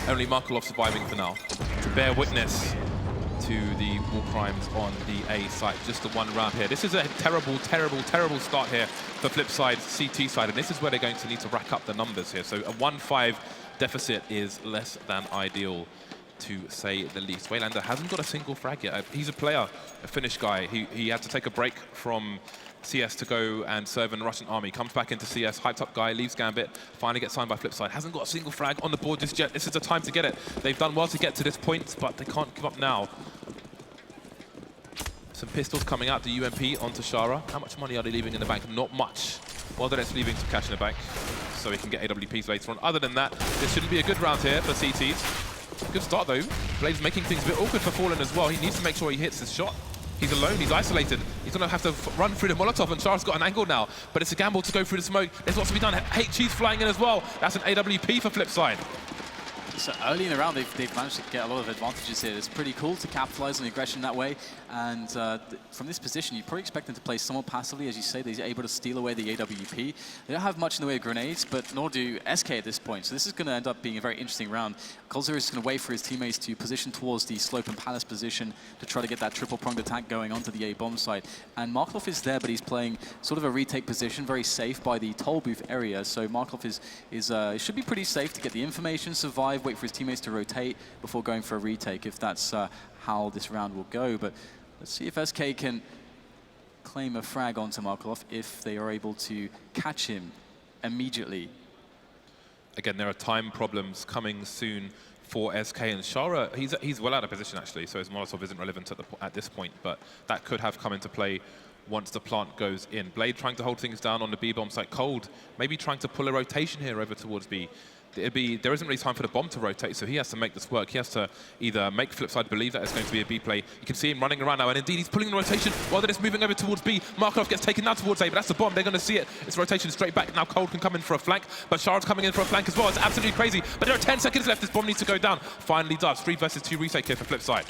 Only Markelov surviving for now to bear witness to the war crimes on the A site. Just the one round here. This is a terrible, terrible, terrible start here for Flipside CT side, and this is where they're going to need to rack up the numbers here. So a 1-5 deficit is less than ideal, to say the least. Waylander hasn't got a single frag yet. He's a player, a Finnish guy. He had to take a break from CS to go and serve in the Russian army. Comes back into CS, hyped up guy, leaves Gambit, finally gets signed by Flipside. Hasn't got a single frag on the board just yet. This is the time to get it. They've done well to get to this point, but they can't give up now. Some pistols coming out, the UMP onto Shara. How much money are they leaving in the bank? Not much. Well, then it's leaving some cash in the bank, so he can get AWPs later on. Other than that, this shouldn't be a good round here for CTs. Good start though. Blaze making things a bit awkward for Fallen as well. He needs to make sure he hits his shot. He's alone, he's isolated. He's going to have to run through the Molotov, and Shara's got an angle now. But it's a gamble to go through the smoke. There's lots to be done. HG's flying in as well. That's an AWP for Flipside. So early in the round, they've managed to get a lot of advantages here. It's pretty cool to capitalize on the aggression that way. And from this position, you probably expect them to play somewhat passively. As you say, they're able to steal away the AWP. They don't have much in the way of grenades, but nor do SK at this point. So this is going to end up being a very interesting round. coldzera is going to wait for his teammates to position towards the Slope and Palace position to try to get that triple-pronged attack going onto the A bomb site. And Markelov is there, but he's playing sort of a retake position, very safe by the toll booth area. So Markelov should be pretty safe to get the information, survive, wait for his teammates to rotate before going for a retake, if that's how this round will go. But let's see if SK can claim a frag onto Markelov if they are able to catch him immediately. Again, there are time problems coming soon for SK, and Shara, he's well out of position actually, so his Molotov isn't relevant at this point, but that could have come into play once the plant goes in. Blade trying to hold things down on the B bomb site. Cold maybe trying to pull a rotation here over towards B. There isn't really time for the bomb to rotate, so he has to make this work. He has to either make Flipside believe that it's going to be a B play. You can see him running around now, and indeed he's pulling the rotation while then it's moving over towards B. Markelov gets taken down towards A, but that's the bomb. They're going to see it. It's rotation straight back. Now Cold can come in for a flank, but Shara's coming in for a flank as well. It's absolutely crazy, but there are 10 seconds left. This bomb needs to go down. Finally does. 3 versus 2 retake here for Flipside.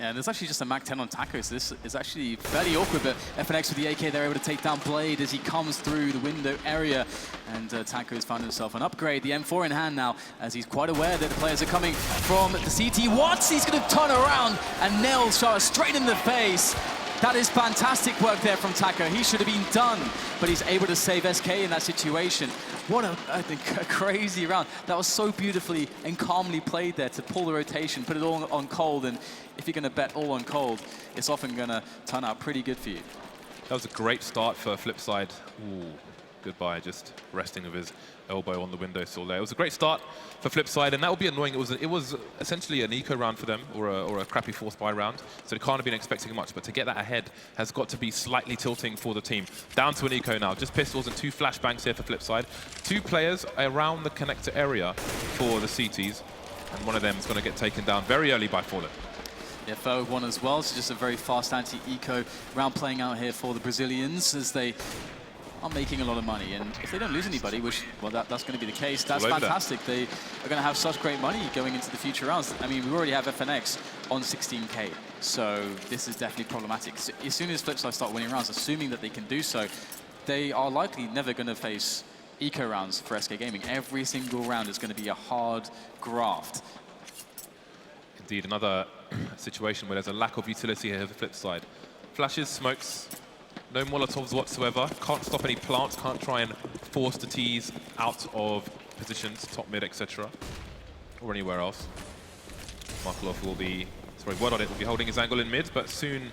Yeah, there's actually just a Mac 10 on Taco, so this is actually fairly awkward, but FNX with the AK, they're able to take down Blade as he comes through the window area, and Taco has found himself an upgrade, the M4 in hand now, as he's quite aware that the players are coming from the CT. What? He's going to turn around and nail Shara straight in the face. That is fantastic work there from Taco. He should have been done, but he's able to save SK in that situation. What a crazy round. That was so beautifully and calmly played there to pull the rotation, put it all on cold, and if you're going to bet all on cold, it's often going to turn out pretty good for you. That was a great start for Flipside. Ooh, goodbye, just resting with his elbow on the windowsill there. It was a great start for Flipside, and that would be annoying. It was essentially an eco round for them, or a crappy force buy round, so they can't have been expecting much, but to get that ahead has got to be slightly tilting for the team. Down to an eco now, just pistols and 2 flashbangs here for Flipside. 2 players around the connector area for the CTs, and one of them is going to get taken down very early by Fallen. Yeah, forward one as well, so just a very fast anti-eco round playing out here for the Brazilians as they are making a lot of money, and if they don't lose anybody, which, well, that's going to be the case, that's fantastic. They are going to have such great money going into the future rounds. I mean, we already have FNX on 16K, so this is definitely problematic. So as soon as Flipside start winning rounds, assuming that they can do so, they are likely never going to face eco rounds for SK Gaming. Every single round is going to be a hard graft. Indeed, another situation where there's a lack of utility here for Flipside. Flashes, smokes, no Molotovs whatsoever. Can't stop any plants, can't try and force the Ts out of positions, top mid, etc. Or anywhere else. Markelov will be, word on it, will be holding his angle in mid, but soon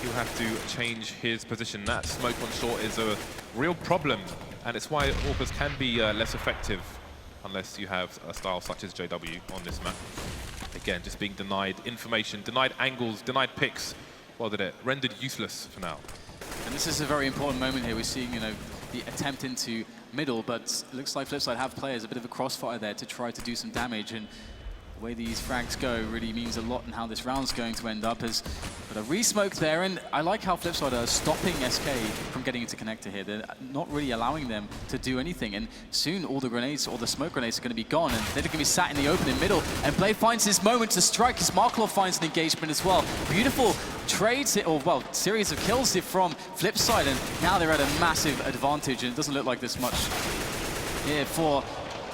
he'll have to change his position. That smoke on short is a real problem, and it's why AWPers can be less effective unless you have a style such as JW on this map. Again, just being denied information, denied angles, denied picks. Well, did it rendered useless for now. And this is a very important moment here. We're seeing, the attempt into middle, but it looks like Flipside have players, a bit of a crossfire there to try to do some damage. And the way these frags go really means a lot in how this round's going to end up. But a re-smoke there, and I like how Flipside are stopping SK from getting into connector here. They're not really allowing them to do anything, and soon all the grenades, all the smoke grenades are going to be gone, and they're going to be sat in the open in middle, and Blade finds his moment to strike as Markelov finds an engagement as well. Beautiful trades, or well, series of kills here from Flipside, and now they're at a massive advantage, and it doesn't look like there's much here for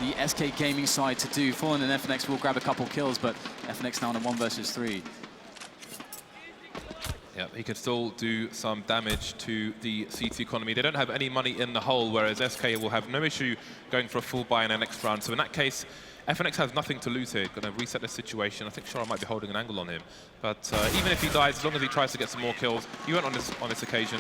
the SK Gaming side to do. Fallen and FNX will grab a couple kills, but FNX now on a 1 versus 3. Yeah, he could still do some damage to the CT economy. They don't have any money in the hole, whereas SK will have no issue going for a full buy in the next round. So in that case, FNX has nothing to lose here. Going to reset the situation. I think Shara might be holding an angle on him. But even if he dies, as long as he tries to get some more kills, he went on this occasion.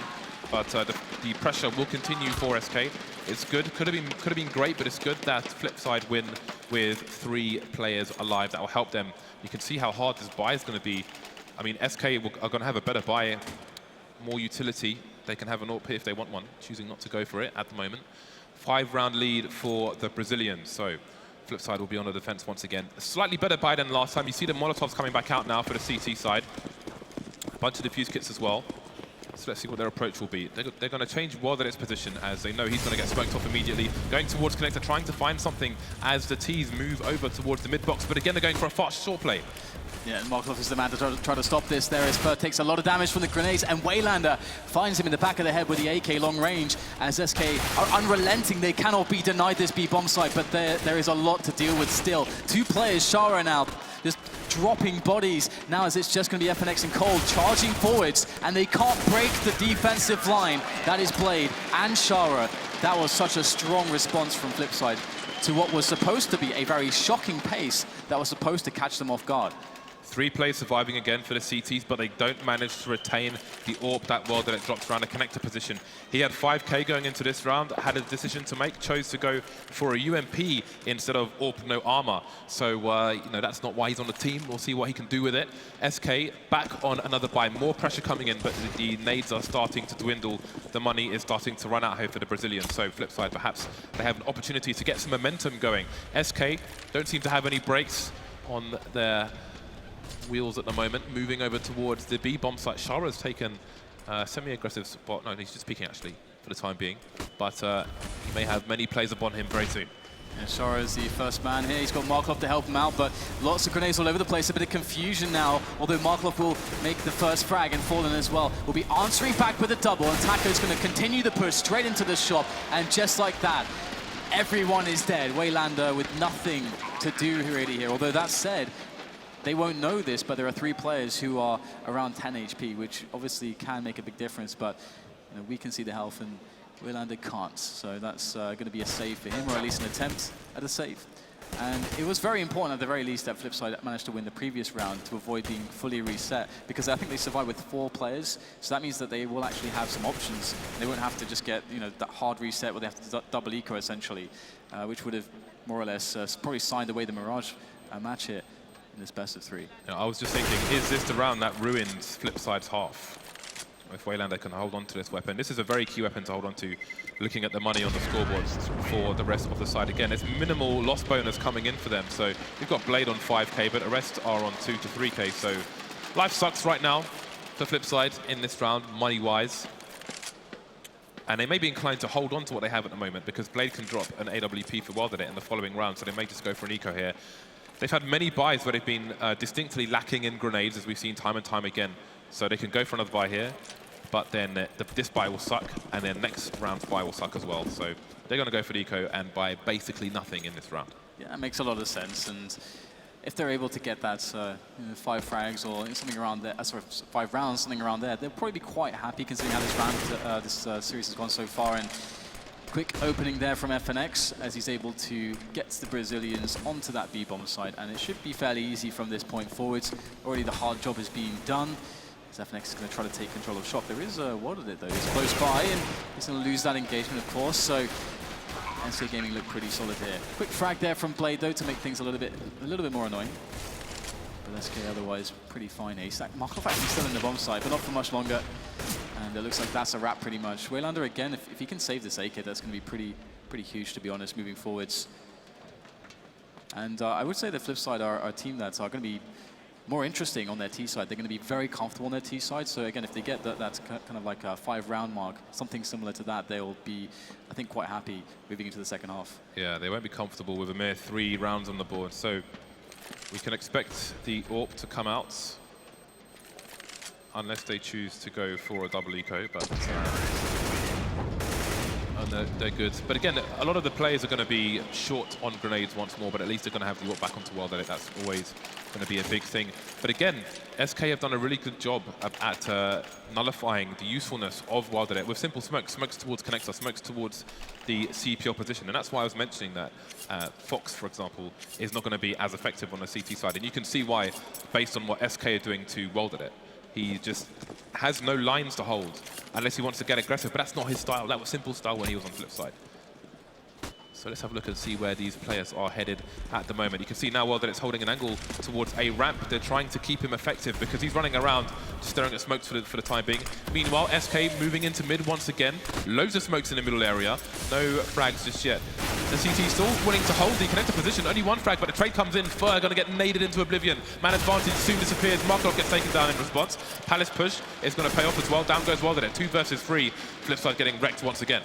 But the pressure will continue for SK. It's good. Could have been great, but it's good that Flipside win with 3 players alive. That will help them. You can see how hard this buy is going to be. I mean, SK are going to have a better buy, more utility. They can have an AWP if they want one, choosing not to go for it at the moment. 5-round lead for the Brazilians. So Flipside will be on the defense once again. A slightly better buy than last time. You see the Molotovs coming back out now for the CT side. A bunch of defuse kits as well. So let's see what their approach will be. They're going to change Wardet's position as they know he's going to get smoked off immediately. Going towards connector, trying to find something as the Ts move over towards the mid box. But again, they're going for a fast short play. Yeah, and Markelov is the man to try to stop this. There is Fur takes a lot of damage from the grenades, and Waylander finds him in the back of the head with the AK long range. As SK are unrelenting, they cannot be denied this B-bomb site, but there is a lot to deal with still. 2 players, Shara now, just dropping bodies now as it's just going to be FNX and Cold charging forwards, and they can't break the defensive line. That is Blade and Shara. That was such a strong response from Flipside to what was supposed to be a very shocking pace that was supposed to catch them off guard. 3 players surviving again for the CTs, but they don't manage to retain the AWP that well that it drops around the connector position. He had 5k going into this round, had a decision to make, chose to go for a UMP instead of AWP no armor. So, that's not why he's on the team. We'll see what he can do with it. SK back on another buy, more pressure coming in, but the nades are starting to dwindle. The money is starting to run out here for the Brazilians. So Flipside, perhaps they have an opportunity to get some momentum going. SK don't seem to have any breaks on their wheels at the moment, moving over towards the B-bomb site. Shara's taken a semi-aggressive spot. No, he's just peeking actually for the time being, but he may have many plays upon him very soon. And Shara is the first man here. He's got Markelov to help him out, but lots of grenades all over the place. A bit of confusion now, although Markelov will make the first frag, and Fallen as well will be answering back with a double, and Taco's going to continue the push straight into the shop, and just like that, everyone is dead. Waylander with nothing to do really here, although that said, they won't know this, but there are 3 players who are around 10 HP, which obviously can make a big difference, but you know, we can see the health and Waylander can't. So that's going to be a save for him, or at least an attempt at a save. And it was very important, at the very least, that Flipside managed to win the previous round to avoid being fully reset, because I think they survived with 4 players, so that means that they will actually have some options. They won't have to just get, you know, that hard reset where they have to double eco, essentially, which would have more or less probably signed away the Mirage match here in this best of 3. I was just thinking, is this the round that ruins Flipside's half? If Waylander can hold on to this weapon. This is a very key weapon to hold on to, looking at the money on the scoreboard for the rest of the side. Again, it's minimal loss bonus coming in for them. So we've got Blade on 5k, but the rest are on 2 to 3k. So life sucks right now for Flipside in this round, money-wise. And they may be inclined to hold on to what they have at the moment, because Blade can drop an AWP for WildEdit in the following round, so they may just go for an eco here. They've had many buys where they've been distinctly lacking in grenades, as we've seen time and time again. So they can go for another buy here, but then this buy will suck, and then next round's buy will suck as well. So they're going to go for the eco and buy basically nothing in this round. Yeah, it makes a lot of sense. And if they're able to get that you know, 5 frags or something around there, 5 rounds, something around there, they'll probably be quite happy considering how this round, this series has gone so far. And quick opening there from FNX as he's able to get the Brazilians onto that B-bomb site, and it should be fairly easy from this point forwards. Already the hard job is being done. FNX is going to try to take control of shop. There is a WildEdit though, he's close by, and he's going to lose that engagement, of course. So NCA Gaming look pretty solid here. Quick frag there from Blade though to make things a little bit more annoying. But SK otherwise pretty fine. Markov actually still in the bomb site, but not for much longer. And it looks like that's a wrap pretty much. Waylander again, if he can save this AK, that's going to be pretty huge, to be honest, moving forwards. And I would say the Flipside are a team that's going to be more interesting on their T side. They're going to be very comfortable on their T side. So again, if they get that's kind of like a 5-round mark, something similar to that, they'll be, I think, quite happy moving into the second half. Yeah, they won't be comfortable with a mere 3 rounds on the board. So we can expect the AWP to come out, unless they choose to go for a double eco, but they're good. But again, a lot of the players are going to be short on grenades once more, but at least they're going to have the AWP back onto WildEdit. That's always going to be a big thing. But again, SK have done a really good job at nullifying the usefulness of WildEdit with simple smokes. Smokes towards connector, smokes towards the CPL position. And that's why I was mentioning that Fox, for example, is not going to be as effective on the CT side. And you can see why, based on what SK are doing to WildEdit. He just has no lines to hold unless he wants to get aggressive, but that's not his style. That was simple style when he was on Flipside. So let's have a look and see where these players are headed at the moment. You can see now well that it's holding an angle towards a ramp. They're trying to keep him effective because he's running around just staring at smokes for the time being. Meanwhile, SK moving into mid once again. Loads of smokes in the middle area. No frags just yet. The CT still willing to hold the connector position. Only 1 frag, but the trade comes in. Fur going to get naded into oblivion. Man advantage soon disappears. Markov gets taken down in response. Palace push is going to pay off as well. Down goes WildEdit. 2 versus 3. Flipside getting wrecked once again.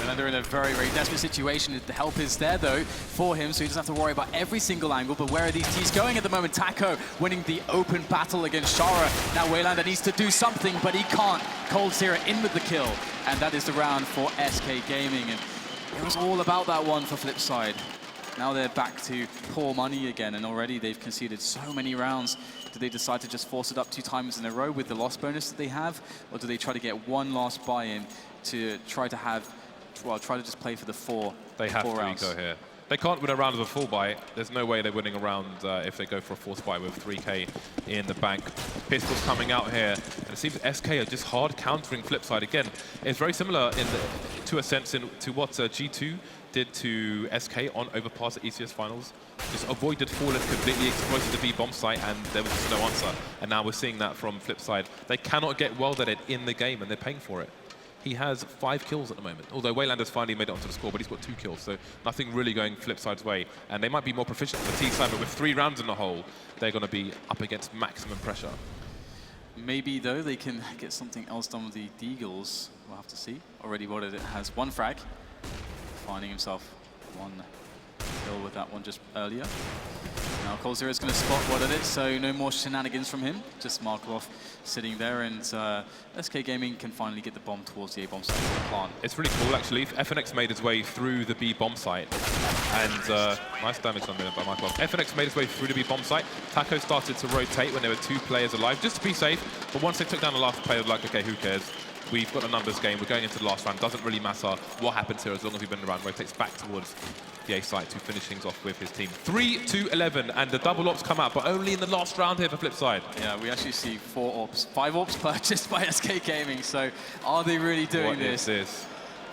And they're in a very, very desperate situation. The help is there, though, for him, so he doesn't have to worry about every single angle. But where are these T's going at the moment? Taco winning the open battle against Shara. Now Waylander needs to do something, but he can't. Cold Zero in with the kill. And that is the round for SK Gaming. And it was all about that one for Flipside. Now they're back to poor money again, and already they've conceded so many rounds. Do they decide to just force it up 2 times in a row with the loss bonus that they have? Or do they try to get one last buy-in to try to have, well, try to just play for the 4 They have to rounds? eco here. They can't win a round of a full buy. There's no way they're winning a round if they go for a forced buy with 3k in the bank. Pistols coming out here. And it seems SK are just hard countering Flipside. Again, it's very similar to a sense to what G2 did to SK on Overpass at ECS Finals. Just avoided Fallen, completely exploited the B-bomb site, and there was just no answer. And now we're seeing that from Flipside. They cannot get WildEdit in the game, and they're paying for it. He has 5 kills at the moment, although Waylander's finally made it onto the score, but he's got 2 kills, so nothing really going Flipside's way. And they might be more proficient on the T side, but with 3 rounds in the hole, they're going to be up against maximum pressure. Maybe, though, they can get something else done with the Deagles. We'll have to see. Already WildEdit has 1 frag, finding himself 1 kill with that one just earlier. Now Cold0 is going to spot what it is, so no more shenanigans from him. Just Markov sitting there, and SK Gaming can finally get the bomb towards the A bomb site of the plant. It's really cool, actually. FNX made his way through the B bomb site, and nice damage on by Markov. FNX made his way through the B bomb site. Taco started to rotate when there were 2 players alive, just to be safe. But once they took down the last player, like, okay, who cares? We've got a numbers game. We're going into the last round. Doesn't really matter what happens here as long as we've been around. Rotates back towards the A site to finish things off with his team. 3-11, and the double ops come out, but only in the last round here for Flipside. Yeah, we actually see 4 ops, 5 ops purchased by SK Gaming. So are they really doing this? What is this?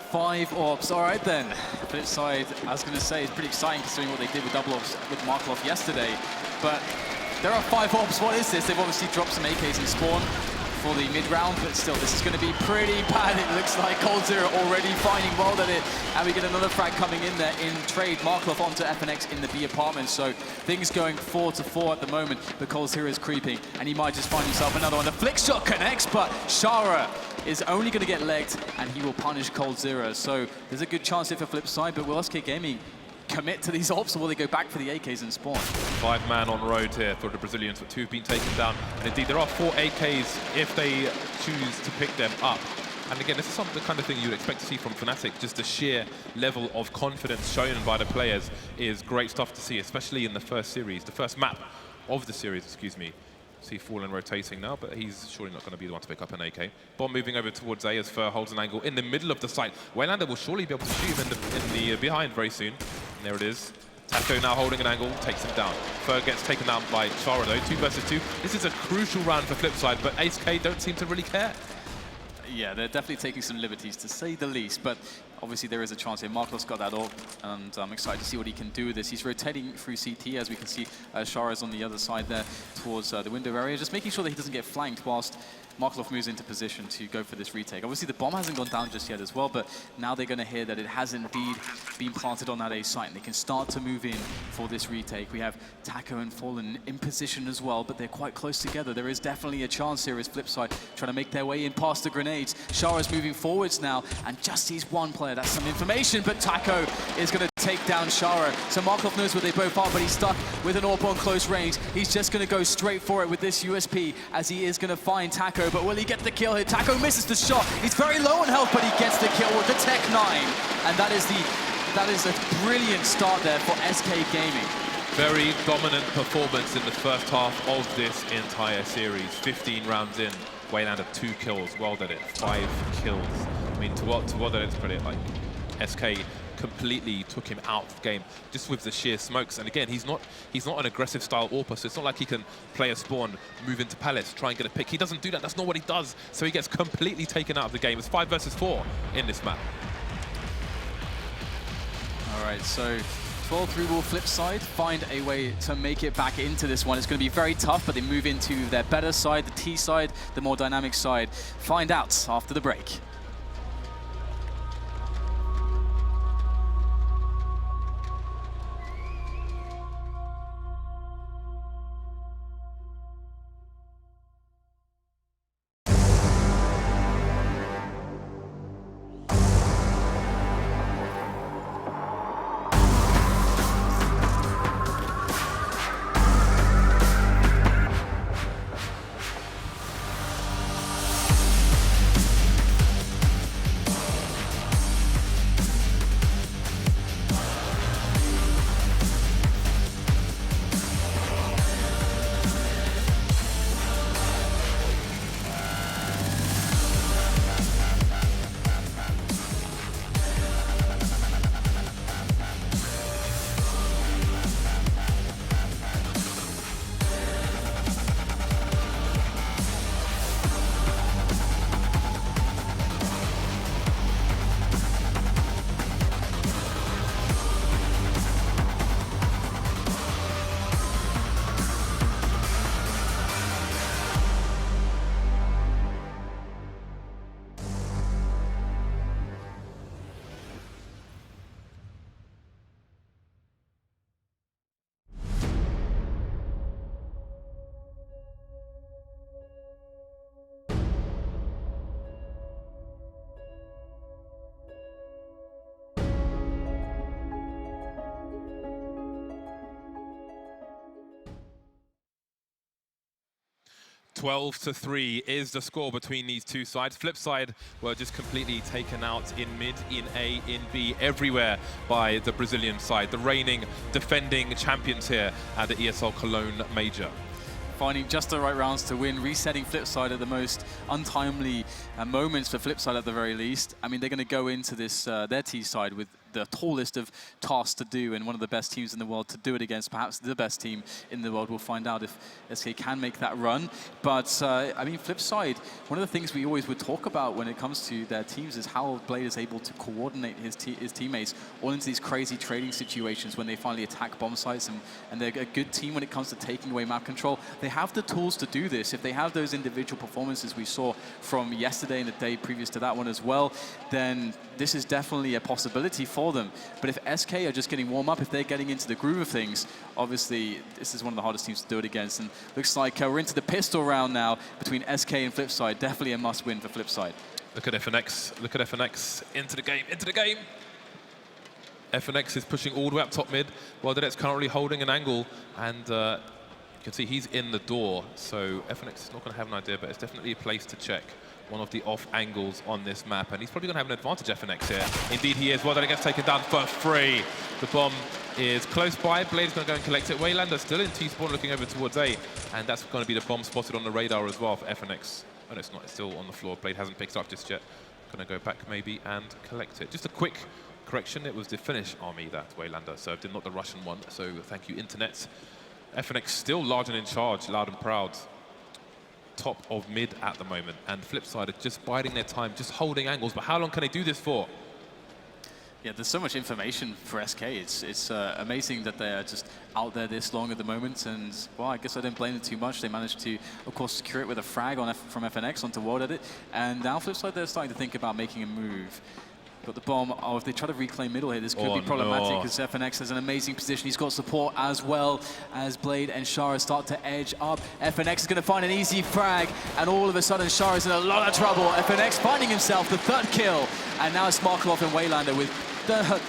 5 ops. All right then. Flipside, I was going to say, is pretty exciting considering what they did with double ops with Markov yesterday. But there are 5 ops. What is this? They've obviously dropped some AKs in spawn for the mid-round, but still, this is going to be pretty bad. It looks like Cold0 already finding World at it, and we get another frag coming in there in trade. Markov onto FNX in the B apartment, so things going 4-4 at the moment, but Cold0 is creeping, and he might just find himself another one. The flick shot connects, but Shara is only going to get legged, and he will punish Cold0. So there's a good chance here for Flipside, but will SK Gaming commit to these ops, or will they go back for the AKs and spawn? 5-man on road here for the Brazilians, but 2 have been taken down. And indeed, there are 4 AKs if they choose to pick them up. And again, this is the kind of thing you'd expect to see from Fnatic. Just the sheer level of confidence shown by the players is great stuff to see, especially in the first series, the first map of the series, excuse me. See Fallen rotating now, but he's surely not going to be the one to pick up an AK. Bomb moving over towards A as Fur holds an angle in the middle of the site. Waylander will surely be able to shoot him in the behind very soon. And there it is. Taco now holding an angle, takes him down. Fur gets taken down by Chara though, 2 versus 2. This is a crucial round for Flipside, but SK don't seem to really care. Yeah, they're definitely taking some liberties, to say the least, but obviously there is a chance here. Markov's got that ult, and I'm excited to see what he can do with this. He's rotating through CT, as we can see Shara's on the other side there towards the window area, just making sure that he doesn't get flanked whilst Markov moves into position to go for this retake. Obviously, the bomb hasn't gone down just yet as well, but now they're going to hear that it has indeed been planted on that A site, and they can start to move in for this retake. We have Taco and Fallen in position as well, but they're quite close together. There is definitely a chance here as Flipside trying to make their way in past the grenades. Shara's moving forwards now, and just sees 1 player. That's some information, but Taco is going to take down Shara. So Markov knows where they both are, but he's stuck with an AWP on close range. He's just going to go straight for it with this USP, as he is going to find Taco. But will he get the kill here? Taco misses the shot. He's very low on health, but he gets the kill with the Tech 9. And that is a brilliant start there for SK Gaming. Very dominant performance in the first half of this entire series. 15 rounds in, Waylander 2 kills. Well did it. 5 kills. I mean, to what did it credit? Like, SK completely took him out of the game just with the sheer smokes. And again, he's not an aggressive style AWPer, so it's not like he can play a spawn, move into palace, try and get a pick. He doesn't do that. That's not what he does. So he gets completely taken out of the game. It's 5 versus 4 in this map. All right, so 12-3 will Flipside find a way to make it back into this one. It's going to be very tough, but they move into their better side, the T side, the more dynamic side. Find out after the break. 12-3 is the score between these two sides. Flipside were just completely taken out in mid, in A, in B, everywhere by the Brazilian side, the reigning, defending champions here at the ESL Cologne Major. Finding just the right rounds to win, resetting Flipside at the most untimely moments for Flipside at the very least. I mean, they're going to go into this, their T side with the tallest of tasks to do and one of the best teams in the world to do it against, perhaps the best team in the world. We'll find out if SK can make that run. But, I mean, Flipside, one of the things we always would talk about when it comes to their teams is how Blade is able to coordinate his teammates all into these crazy trading situations when they finally attack bomb sites, and they're a good team when it comes to taking away map control. They have the tools to do this. If they have those individual performances we saw from yesterday and the day previous to that one as well, then this is definitely a possibility for them. But if SK are just getting warm up, if they're getting into the groove of things, obviously this is one of the hardest teams to do it against. And looks like we're into the pistol round now between SK and Flipside. Definitely a must-win for Flipside. Look at FNX. Look at FNX. Into the game. Into the game. FNX is pushing all the way up top mid, while Denet's currently holding an angle, and you can see he's in the door. So FNX is not going to have an idea, but it's definitely a place to check. One of the off angles on this map, and he's probably going to have an advantage, FNX here. Indeed he is. Well, then it gets taken down for free. The bomb is close by. Blade's going to go and collect it. Waylander still in T-spawn looking over towards A, and that's going to be the bomb spotted on the radar as well for FNX. Oh, no, it's not. It's still on the floor. Blade hasn't picked it up just yet. Going to go back maybe and collect it. Just a quick correction. It was the Finnish army that Waylander served in, not the Russian one. So thank you, Internet. FNX still large and in charge, loud and proud. Top of mid at the moment, and Flipside are just biding their time, just holding angles. But how long can they do this for? Yeah, there's so much information for SK. It's amazing that they're just out there this long at the moment. And, well, I guess I don't blame them too much. They managed to, of course, secure it with a frag on from FNX onto World Edit. And now Flipside, they're starting to think about making a move. Got the bomb. Oh, if they try to reclaim middle here, this could be problematic because FNX has an amazing position. He's got support as well as Blade and Shara start to edge up. FNX is going to find an easy frag, and all of a sudden Shara's in a lot of trouble. FNX finding himself the third kill, and now it's Markov and Waylander with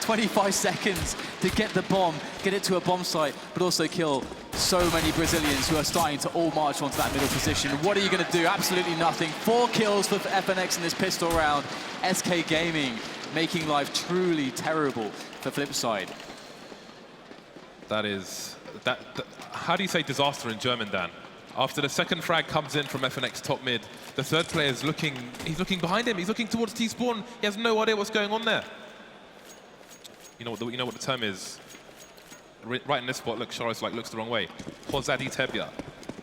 25 seconds to get the bomb, get it to a bomb site, but also kill so many Brazilians who are starting to all march onto that middle position. What are you going to do? Absolutely nothing. 4 kills for FNX in this pistol round. SK Gaming making life truly terrible for Flipside. That is... how do you say disaster in German, Dan? After the second frag comes in from FNX top mid, the third player is looking... He's looking behind him. He's looking towards T-spawn. He has no idea what's going on there. You know what the term is? Right in this spot, look, Shara's like looks the wrong way. Pozadi Tebia.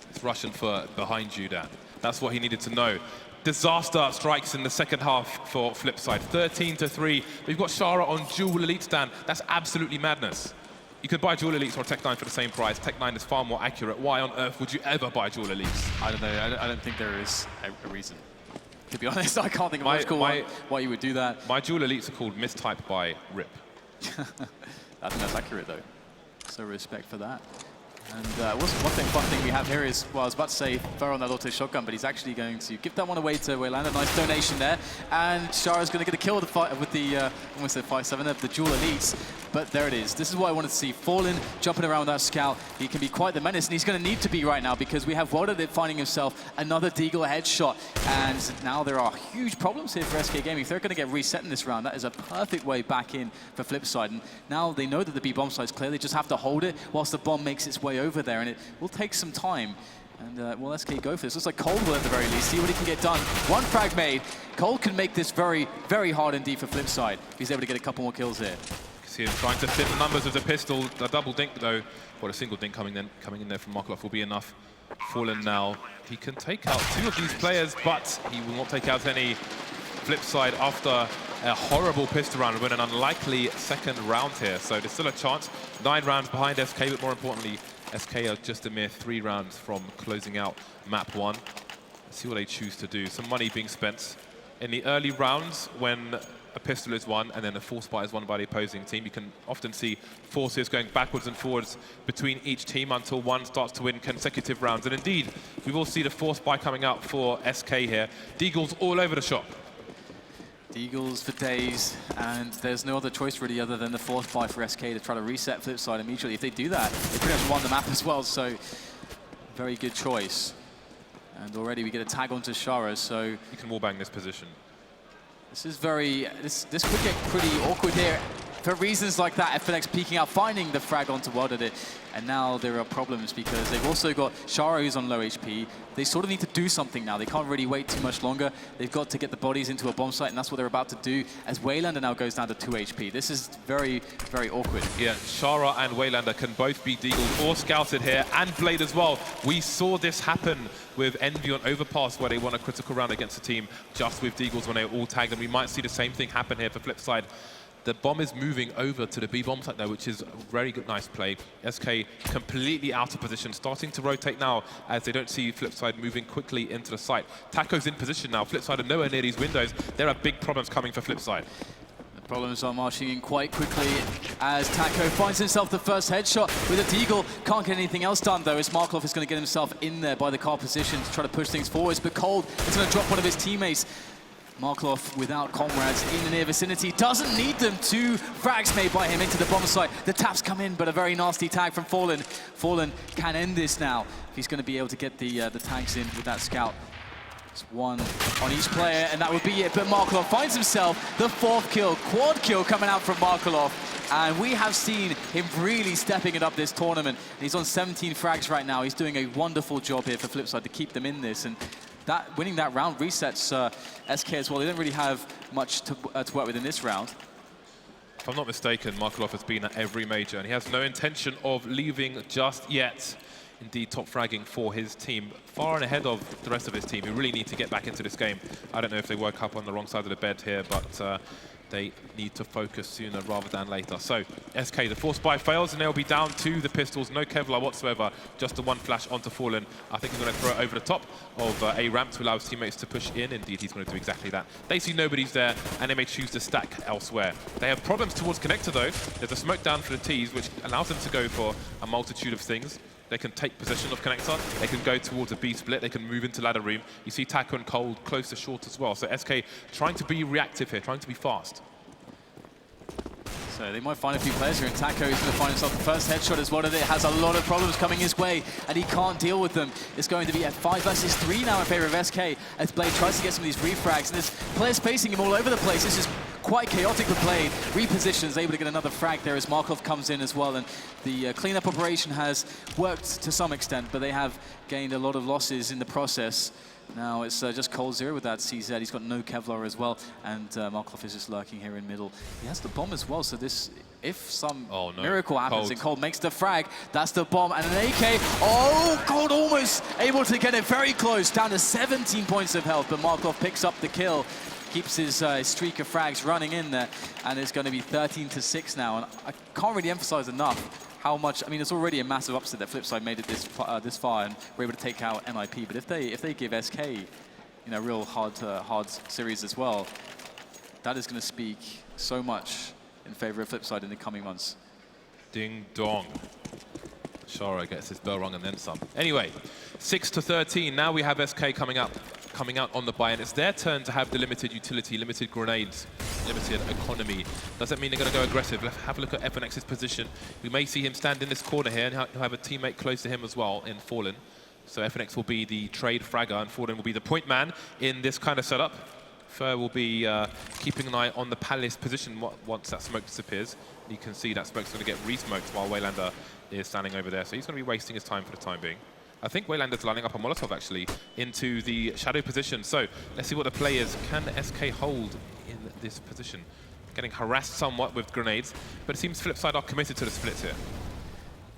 It's Russian for behind you, Dan. That's what he needed to know. Disaster strikes in the second half for Flipside. 13-3. We've got Shara on dual elite, Dan. That's absolutely madness. You could buy dual elites or Tech9 for the same price. Tech9 is far more accurate. Why on earth would you ever buy dual elites? I don't know. I don't think there is a reason. To be honest, I can't think of why you would do that. My dual elites are called mistyped by RIP. I think that's accurate, though. So respect for that. And one fun thing we have here is, well, I was about to say throw on that auto shotgun, but he's actually going to give that one away to Waylander. Nice donation there. And Shara's going to get a kill with the almost a 5-7 of the dual elites. But there it is. This is what I wanted to see. Fallen jumping around with that scout. He can be quite the menace, and he's going to need to be right now because we have World Edit finding himself another Deagle headshot. And now there are huge problems here for SK Gaming. If they're going to get reset in this round, that is a perfect way back in for Flipside. And now they know that the B bomb site's clear. They just have to hold it whilst the bomb makes its way over there, and it will take some time. And well, SK go for this. Looks like Cole will at the very least see what he can get done. One frag made. Cole can make this very, very hard indeed for Flipside if he's able to get a couple more kills here. See him trying to fit the numbers with the pistol. A double dink though, or a single dink coming in there from Markov will be enough. Fallen now. He can take out 2 of these players, but he will not take out any. Flipside after a horrible pistol round and win an unlikely second round here. So there's still a chance. 9 rounds behind SK, but more importantly, SK are just a mere 3 rounds from closing out map 1. Let's see what they choose to do. Some money being spent in the early rounds when a pistol is won and then a force buy is won by the opposing team. You can often see forces going backwards and forwards between each team until one starts to win consecutive rounds. And indeed, we will see the force buy coming out for SK here. Deagles all over the shop. Deagles for days, and there's no other choice really other than the force buy for SK to try to reset Flipside immediately. If they do that, they pretty much won the map as well, so very good choice. And already we get a tag onto Shara, so... You can wallbang this position. This is very... This could get pretty awkward here. For reasons like that, FNX peeking out, finding the frag onto WildEdit, and now there are problems because they've also got Shara who's on low HP. They sort of need to do something now. They can't really wait too much longer. They've got to get the bodies into a bomb site, and that's what they're about to do as Waylander now goes down to 2 HP. This is very, very awkward. Yeah, Shara and Waylander can both be deagled or scouted here, and Blade as well. We saw this happen with Envy on Overpass, where they won a critical round against a team just with deagles when they were all tagged, and we might see the same thing happen here for Flipside. The bomb is moving over to the B bomb site though, which is a very good, nice play. SK completely out of position, starting to rotate now as they don't see Flipside moving quickly into the site. Taco's in position now. Flipside are nowhere near these windows. There are big problems coming for Flipside. The problems are marching in quite quickly as Taco finds himself the first headshot with a deagle. Can't get anything else done though, as Markloff is going to get himself in there by the car position to try to push things forwards. But Cold is going to drop one of his teammates. Markloff, without comrades in the near vicinity, doesn't need them. 2 frags made by him into the bomb site. The taps come in, but a very nasty tag from Fallen. Fallen can end this now if he's going to be able to get the tags in with that scout. It's 1 on each player, and that would be it. But Markloff finds himself the 4th kill, quad kill coming out from Markloff. And we have seen him really stepping it up this tournament. He's on 17 frags right now. He's doing a wonderful job here for Flipside to keep them in this. And winning that round resets SK as well. They don't really have much to work with in this round. If I'm not mistaken, Markloff has been at every major, and he has no intention of leaving just yet. Indeed, top fragging for his team, far and ahead of the rest of his team, who really need to get back into this game. I don't know if they woke up on the wrong side of the bed here, but they need to focus sooner rather than later. So, SK, the 4th spy fails, and they'll be down to the pistols. No Kevlar whatsoever, just the 1 flash onto Fallen. I think he's going to throw it over the top of a ramp to allow his teammates to push in. Indeed, he's going to do exactly that. They see nobody's there, and they may choose to stack elsewhere. They have problems towards Connector, though. There's a smoke down for the T's, which allows them to go for a multitude of things. They can take possession of Connector, they can go towards a B split, they can move into ladder room. You see Taco and Cold close to short as well. So SK trying to be reactive here, trying to be fast. So they might find a few players here, and Taco is going to find himself the first headshot as well. It has a lot of problems coming his way, and he can't deal with them. It's going to be a 5 versus 3 now in favor of SK as Blade tries to get some of these refrags, and there's players spacing him all over the place. This is quite chaotic for Blade. Repositions, able to get another frag there as Markov comes in as well, and the cleanup operation has worked to some extent, but they have gained a lot of losses in the process. Now it's just Cold Zero with that CZ. He's got no Kevlar as well, and Markov is just lurking here in middle. He has the bomb as well, so this, if some miracle happens and Cold makes the frag, that's the bomb and an AK. Oh, Cold almost able to get it very close, down to 17 points of health, but Markov picks up the kill, keeps his streak of frags running in there, and it's going to be 13-6 now. And I can't really emphasize enough how much, I mean, it's already a massive upset that Flipside made it this far and were able to take out MIP. But if they give SK, you know, a real hard series as well, that is going to speak so much in favor of Flipside in the coming months. Ding dong. Shara gets his bell rung and then some. Anyway, 6-13. Now we have SK coming out on the buy, and it's their turn to have the limited utility, limited grenades, limited economy. Doesn't mean they're going to go aggressive. Let's have a look at FNX's position. We may see him stand in this corner here, and he'll have a teammate close to him as well in Fallen. So FNX will be the trade fragger, and Fallen will be the point man in this kind of setup. Fur will be keeping an eye on the Palace position once that smoke disappears. You can see that smoke's going to get re-smoked while Waylander is standing over there. So he's going to be wasting his time for the time being. I think Waylander's lining up a Molotov, actually, into the shadow position. So let's see what the play is. Can SK hold in this position? Getting harassed somewhat with grenades, but it seems Flipside are committed to the split here.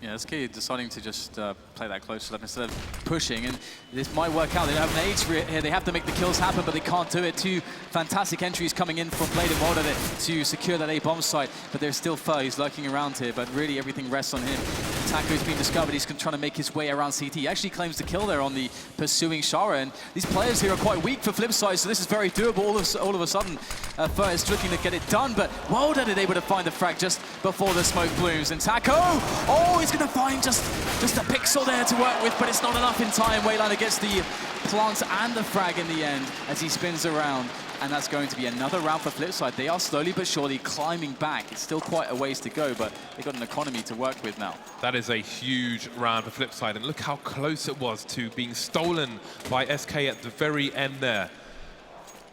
Yeah, SK deciding to just play that close to them instead of pushing, and this might work out. They don't have an age here, they have to make the kills happen, but they can't do it. 2 fantastic entries coming in from Blade and WildEdit to secure that A-bomb site, but there's still Fur, he's lurking around here, but really everything rests on him. Taco's been discovered, he's trying to make his way around CT. He actually claims the kill there on the pursuing Shara, and these players here are quite weak for Flipside, so this is very doable. All of a sudden, Fur is looking to get it done, but WildEdit able to find the frag just before the smoke blooms. And Taco, oh, he's going to find just a pixel there to work with, but it's not enough in time. Waylander gets the plant and the frag in the end as he spins around. And that's going to be another round for Flipside. They are slowly but surely climbing back. It's still quite a ways to go, but they've got an economy to work with now. That is a huge round for Flipside, and look how close it was to being stolen by SK at the very end there.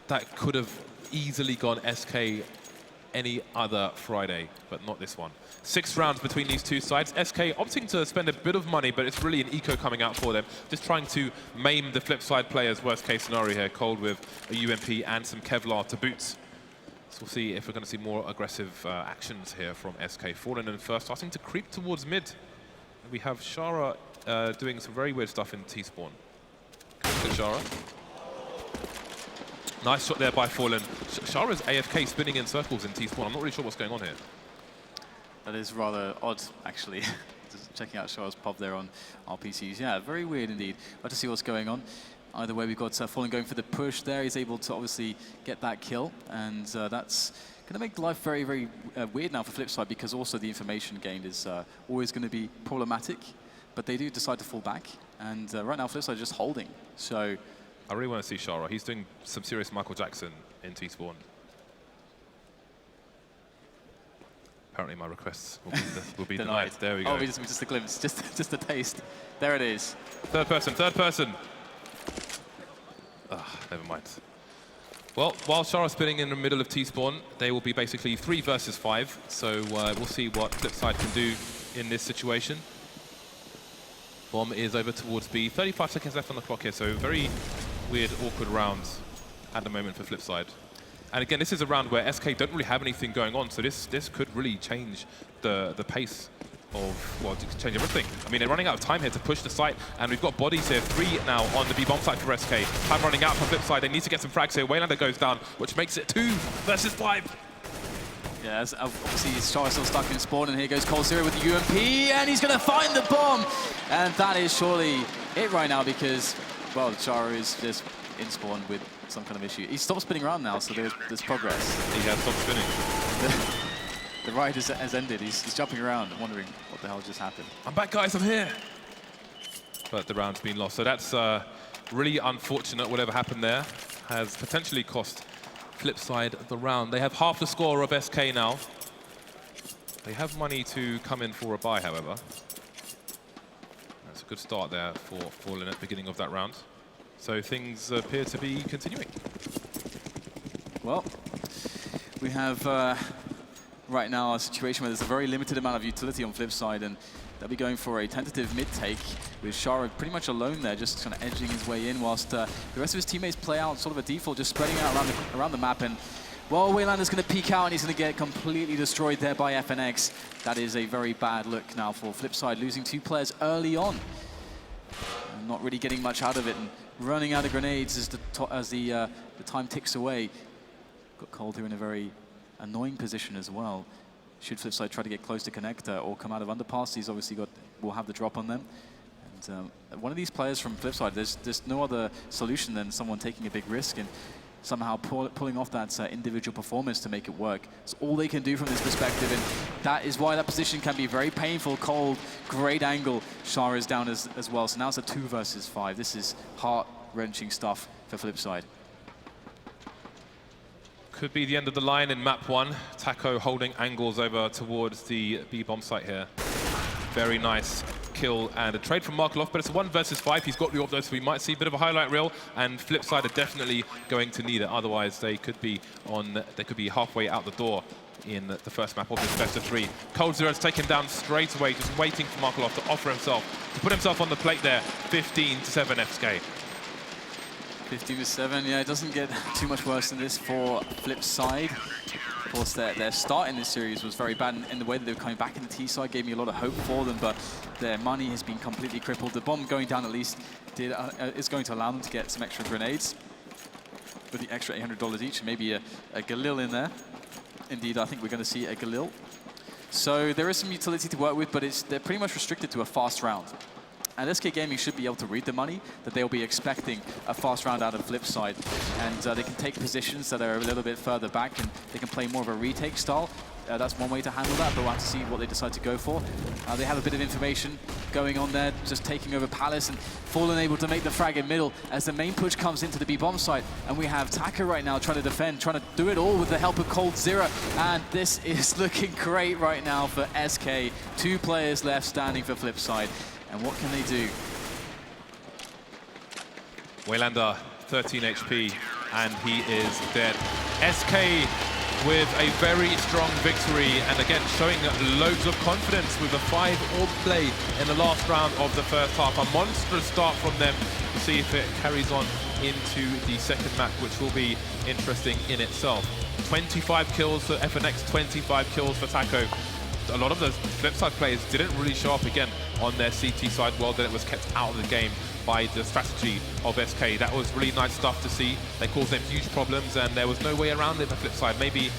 That could have easily gone SK any other Friday, but not this one. 6 rounds between these two sides. SK opting to spend a bit of money, but it's really an eco coming out for them. Just trying to maim the Flipside players, worst case scenario here. Cold with a UMP and some Kevlar to boots. So we'll see if we're going to see more aggressive actions here from SK. Fallen in first, starting to creep towards mid. We have Shara doing some very weird stuff in T-spawn. Good Shara. Nice shot there by Fallen. Shara's AFK spinning in circles in T-spawn. I'm not really sure what's going on here. That is rather odd, actually. Just checking out Shara's pop there on RPCs. Yeah, very weird indeed. But to see what's going on. Either way, we've got Fallen going for the push there. He's able to obviously get that kill. And that's going to make life very, very weird now for Flipside, because also the information gained is always going to be problematic. But they do decide to fall back. And right now, Flipside just holding. So I really want to see Shara. He's doing some serious Michael Jackson in T-spawn. Apparently my requests will be denied. There we go. Oh, just a glimpse, just a taste. There it is. Third person. Ah, never mind. Well, while Shara's spinning in the middle of T-spawn, they will be basically 3 versus 5. So we'll see what Flipside can do in this situation. Bomb is over towards B. 35 seconds left on the clock here, so very weird, awkward rounds at the moment for Flipside. And again, this is a round where SK don't really have anything going on, so this could really change the pace of, well, change everything. I mean, they're running out of time here to push the site, and we've got bodies here, 3 now on the B-bomb site for SK. Time running out for Flipside. They need to get some frags here. Waylander goes down, which makes it 2 versus 5. Yeah, obviously Shara still stuck in spawn, and here goes Cold0 with the UMP, and he's going to find the bomb. And that is surely it right now, because, well, Shara is just in spawn with some kind of issue. He stopped spinning around now, so there's progress. He has stopped spinning. The ride has ended. He's jumping around, wondering what the hell just happened. I'm back, guys, I'm here. But the round's been lost, so that's really unfortunate. Whatever happened there has potentially cost Flipside the round. They have half the score of SK now. They have money to come in for a buy, however. That's a good start there for Fallen at the beginning of that round. So things appear to be continuing. Well, we have right now a situation where there's a very limited amount of utility on Flipside, and they'll be going for a tentative mid-take with Shara pretty much alone there, just kind of edging his way in, whilst the rest of his teammates play out sort of a default, just spreading out around the map. And, well, Waylander's going to peek out, and he's going to get completely destroyed there by FNX. That is a very bad look now for Flipside, losing 2 players early on. And not really getting much out of it, and running out of grenades as the time ticks away. Got Cold here in a very annoying position as well. Should Flipside try to get close to connector or come out of underpass, he's obviously will have the drop on them. And one of these players from Flipside, there's no other solution than someone taking a big risk and somehow pulling off that individual performance to make it work. It's all they can do from this perspective, and that is why that position can be very painful. Cold, great angle. Shara is down as well, so now it's a 2 versus 5. This is heart-wrenching stuff for Flipside. Could be the end of the line in map 1. Taco holding angles over towards the B-bomb site here. Very nice kill and a trade from Markov, but it's a 1 versus 5. He's got the AWP though, so we might see a bit of a highlight reel, and Flipside are definitely going to need it. Otherwise, they could be halfway out the door in the first map of this best of 3. Cold0's taken down straight away, just waiting for Markov to offer himself, to put himself on the plate there. 15-7 FSK. 15-7, yeah, it doesn't get too much worse than this for Flipside. Of course, their start in this series was very bad, and in the way that they were coming back in the T side gave me a lot of hope for them, but their money has been completely crippled. The bomb going down at least is going to allow them to get some extra grenades with the extra $800 each, maybe a Galil in there. Indeed, I think we're going to see a Galil. So there is some utility to work with, but they're pretty much restricted to a fast round. And SK Gaming should be able to read the money, that they'll be expecting a fast round out of Flipside. And they can take positions that are a little bit further back, and they can play more of a retake style. that's one way to handle that, but we'll have to see what they decide to go for. They have a bit of information going on there, just taking over Palace, and Fallen able to make the frag in middle as the main push comes into the B-bomb site. And we have Taka right now trying to defend, trying to do it all with the help of coldzera. And this is looking great right now for SK. 2 players left standing for Flipside. And what can they do? Waylander, 13 HP, and he is dead. SK with a very strong victory, and again showing loads of confidence with a 5-orb play in the last round of the first half. A monstrous start from them to see if it carries on into the second match, which will be interesting in itself. 25 kills for FNX, 25 kills for Taco. A lot of the Flipside players didn't really show up again on their CT side. Well, then it was kept out of the game by the strategy of SK. That was really nice stuff to see. They caused them huge problems, and there was no way around it for Flipside, maybe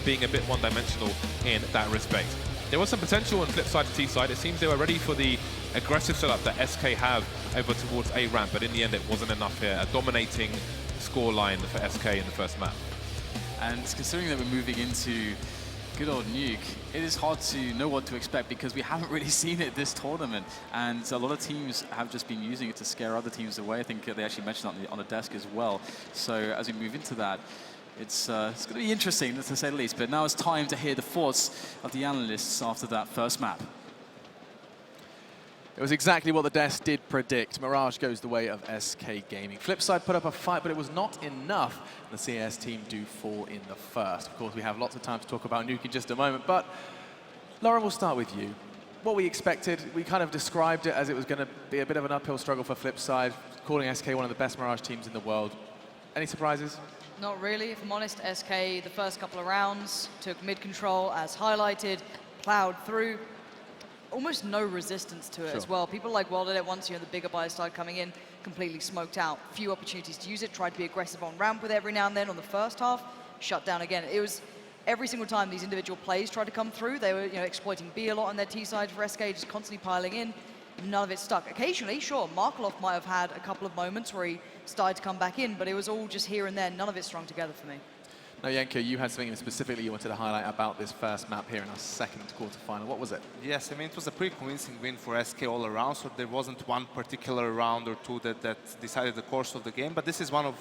being a bit one-dimensional in that respect. There was some potential on Flipside to T-side. It seems they were ready for the aggressive setup that SK have over towards A ramp, but in the end it wasn't enough here. A dominating scoreline for SK in the first map. And considering that we're moving into good old Nuke, it is hard to know what to expect because we haven't really seen it this tournament, and a lot of teams have just been using it to scare other teams away. I think they actually mentioned that on the desk as well. So as we move into that, it's going to be interesting, to say the least. But now it's time to hear the thoughts of the analysts after that first map. It was exactly what the desk did predict. Mirage goes the way of SK Gaming. Flipside put up a fight, but it was not enough. The CS team do fall in the first. Of course, we have lots of time to talk about Nuke in just a moment, but Lauren, we'll start with you. What we expected, we kind of described it as it was going to be a bit of an uphill struggle for Flipside, calling SK one of the best Mirage teams in the world. Any surprises? Not really, if I'm honest. SK, the first couple of rounds, took mid-control as highlighted, plowed through. Almost no resistance to it as well. People like welded it once, the bigger buyers started coming in, completely smoked out. Few opportunities to use it, tried to be aggressive on ramp with every now and then on the first half, shut down again. It was every single time these individual plays tried to come through, they were exploiting B a lot on their T side for SK, just constantly piling in. None of it stuck. Occasionally, sure, Markelov might have had a couple of moments where he started to come back in, but it was all just here and there, none of it strung together for me. Now, Yenko, you had something specifically you wanted to highlight about this first map here in our second quarterfinal. What was it? Yes, I mean, it was a pretty convincing win for SK all around, so there wasn't one particular round or two that decided the course of the game, but this is one of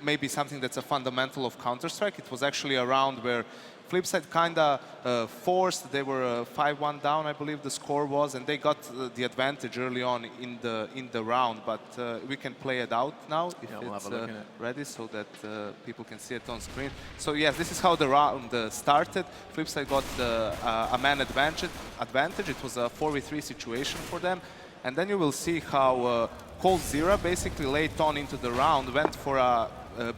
maybe something that's a fundamental of Counter-Strike. It was actually a round where Flipside kind of forced. They were 5-1 down, I believe the score was, and they got the advantage early on in the round. But we can play it out now if it's ready, so that people can see it on screen. So yes, this is how the round started. Flipside got a man advantage. It was a 4v3 situation for them, and then you will see how coldzera basically late on into the round went for a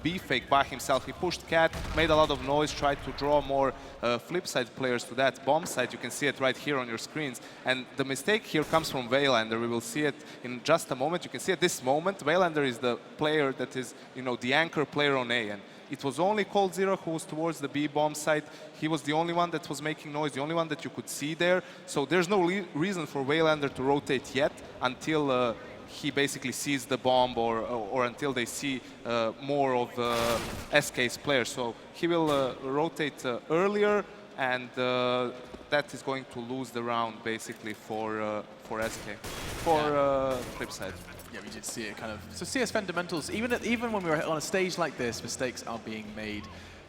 B fake by himself. He pushed Cat, made a lot of noise, tried to draw more Flipside players to that bomb site. You can see it right here on your screens. And the mistake here comes from Waylander. We will see it in just a moment. You can see at this moment, Waylander is the player that is, the anchor player on A. And it was only coldzera who was towards the B bomb site. He was the only one that was making noise, the only one that you could see there. So there's no reason for Waylander to rotate yet until he basically sees the bomb or until they see more of SK's players. So he will rotate earlier, and that is going to lose the round basically for SK, for Flipside. Yeah, we did see it kind of. So CS fundamentals, even when we were on a stage like this, mistakes are being made.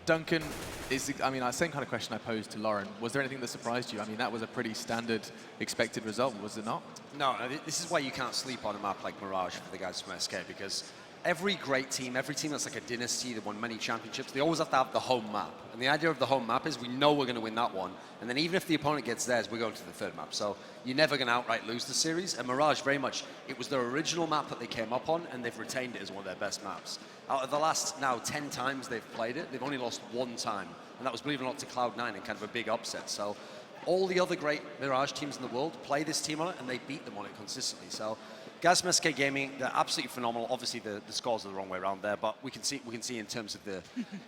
Duncan, same kind of question I posed to Lauren. Was there anything that surprised you? I mean, that was a pretty standard expected result, was it not? No, this is why you can't sleep on a map like Mirage for the guys from SK, because every great team, every team that's like a dynasty that won many championships, they always have to have the home map. And the idea of the home map is we know we're going to win that one. And then even if the opponent gets theirs, we're going to the third map. So you're never going to outright lose the series. And Mirage, very much, it was their original map that they came up on, and they've retained it as one of their best maps. Out of the last, now, 10 times they've played it, they've only lost one time. And that was, believe it or not, to Cloud9 in kind of a big upset. So all the other great Mirage teams in the world play this team on it, and they beat them on it consistently. So guys from SK Gaming, they're absolutely phenomenal. Obviously, the scores are the wrong way around there, but we can see in terms of the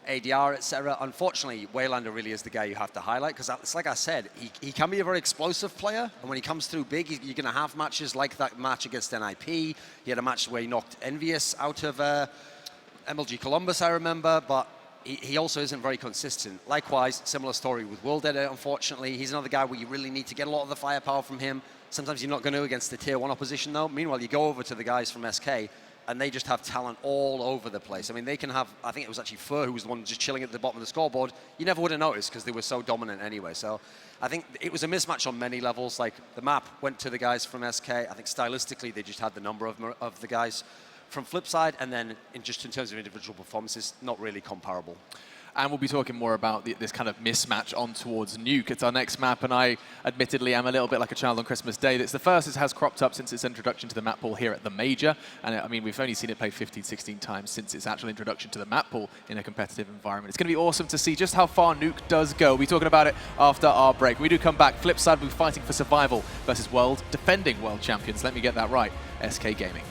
ADR, etc. Unfortunately, Waylander really is the guy you have to highlight, because it's like I said, he can be a very explosive player, and when he comes through big, you're going to have matches like that match against NIP. He had a match where he knocked Envious out of MLG Columbus, I remember, but he also isn't very consistent. Likewise, similar story with World Editor, unfortunately. He's another guy where you really need to get a lot of the firepower from him. Sometimes you're not going to against the tier 1 opposition, though. Meanwhile, you go over to the guys from SK, and they just have talent all over the place. I mean, they can have, I think it was actually Fur who was the one just chilling at the bottom of the scoreboard. You never would have noticed because they were so dominant anyway. So I think it was a mismatch on many levels. Like, the map went to the guys from SK. I think stylistically, they just had the number of the guys from Flipside, and then in terms of individual performances, not really comparable. And we'll be talking more about this kind of mismatch on towards Nuke. It's our next map, and I admittedly am a little bit like a child on Christmas Day. It's the first it has cropped up since its introduction to the map pool here at the Major. And I mean, we've only seen it play 15, 16 times since its actual introduction to the map pool in a competitive environment. It's going to be awesome to see just how far Nuke does go. We'll be talking about it after our break. When we do come back, Flipside will be fighting for survival versus defending world champions. Let me get that right, SK Gaming.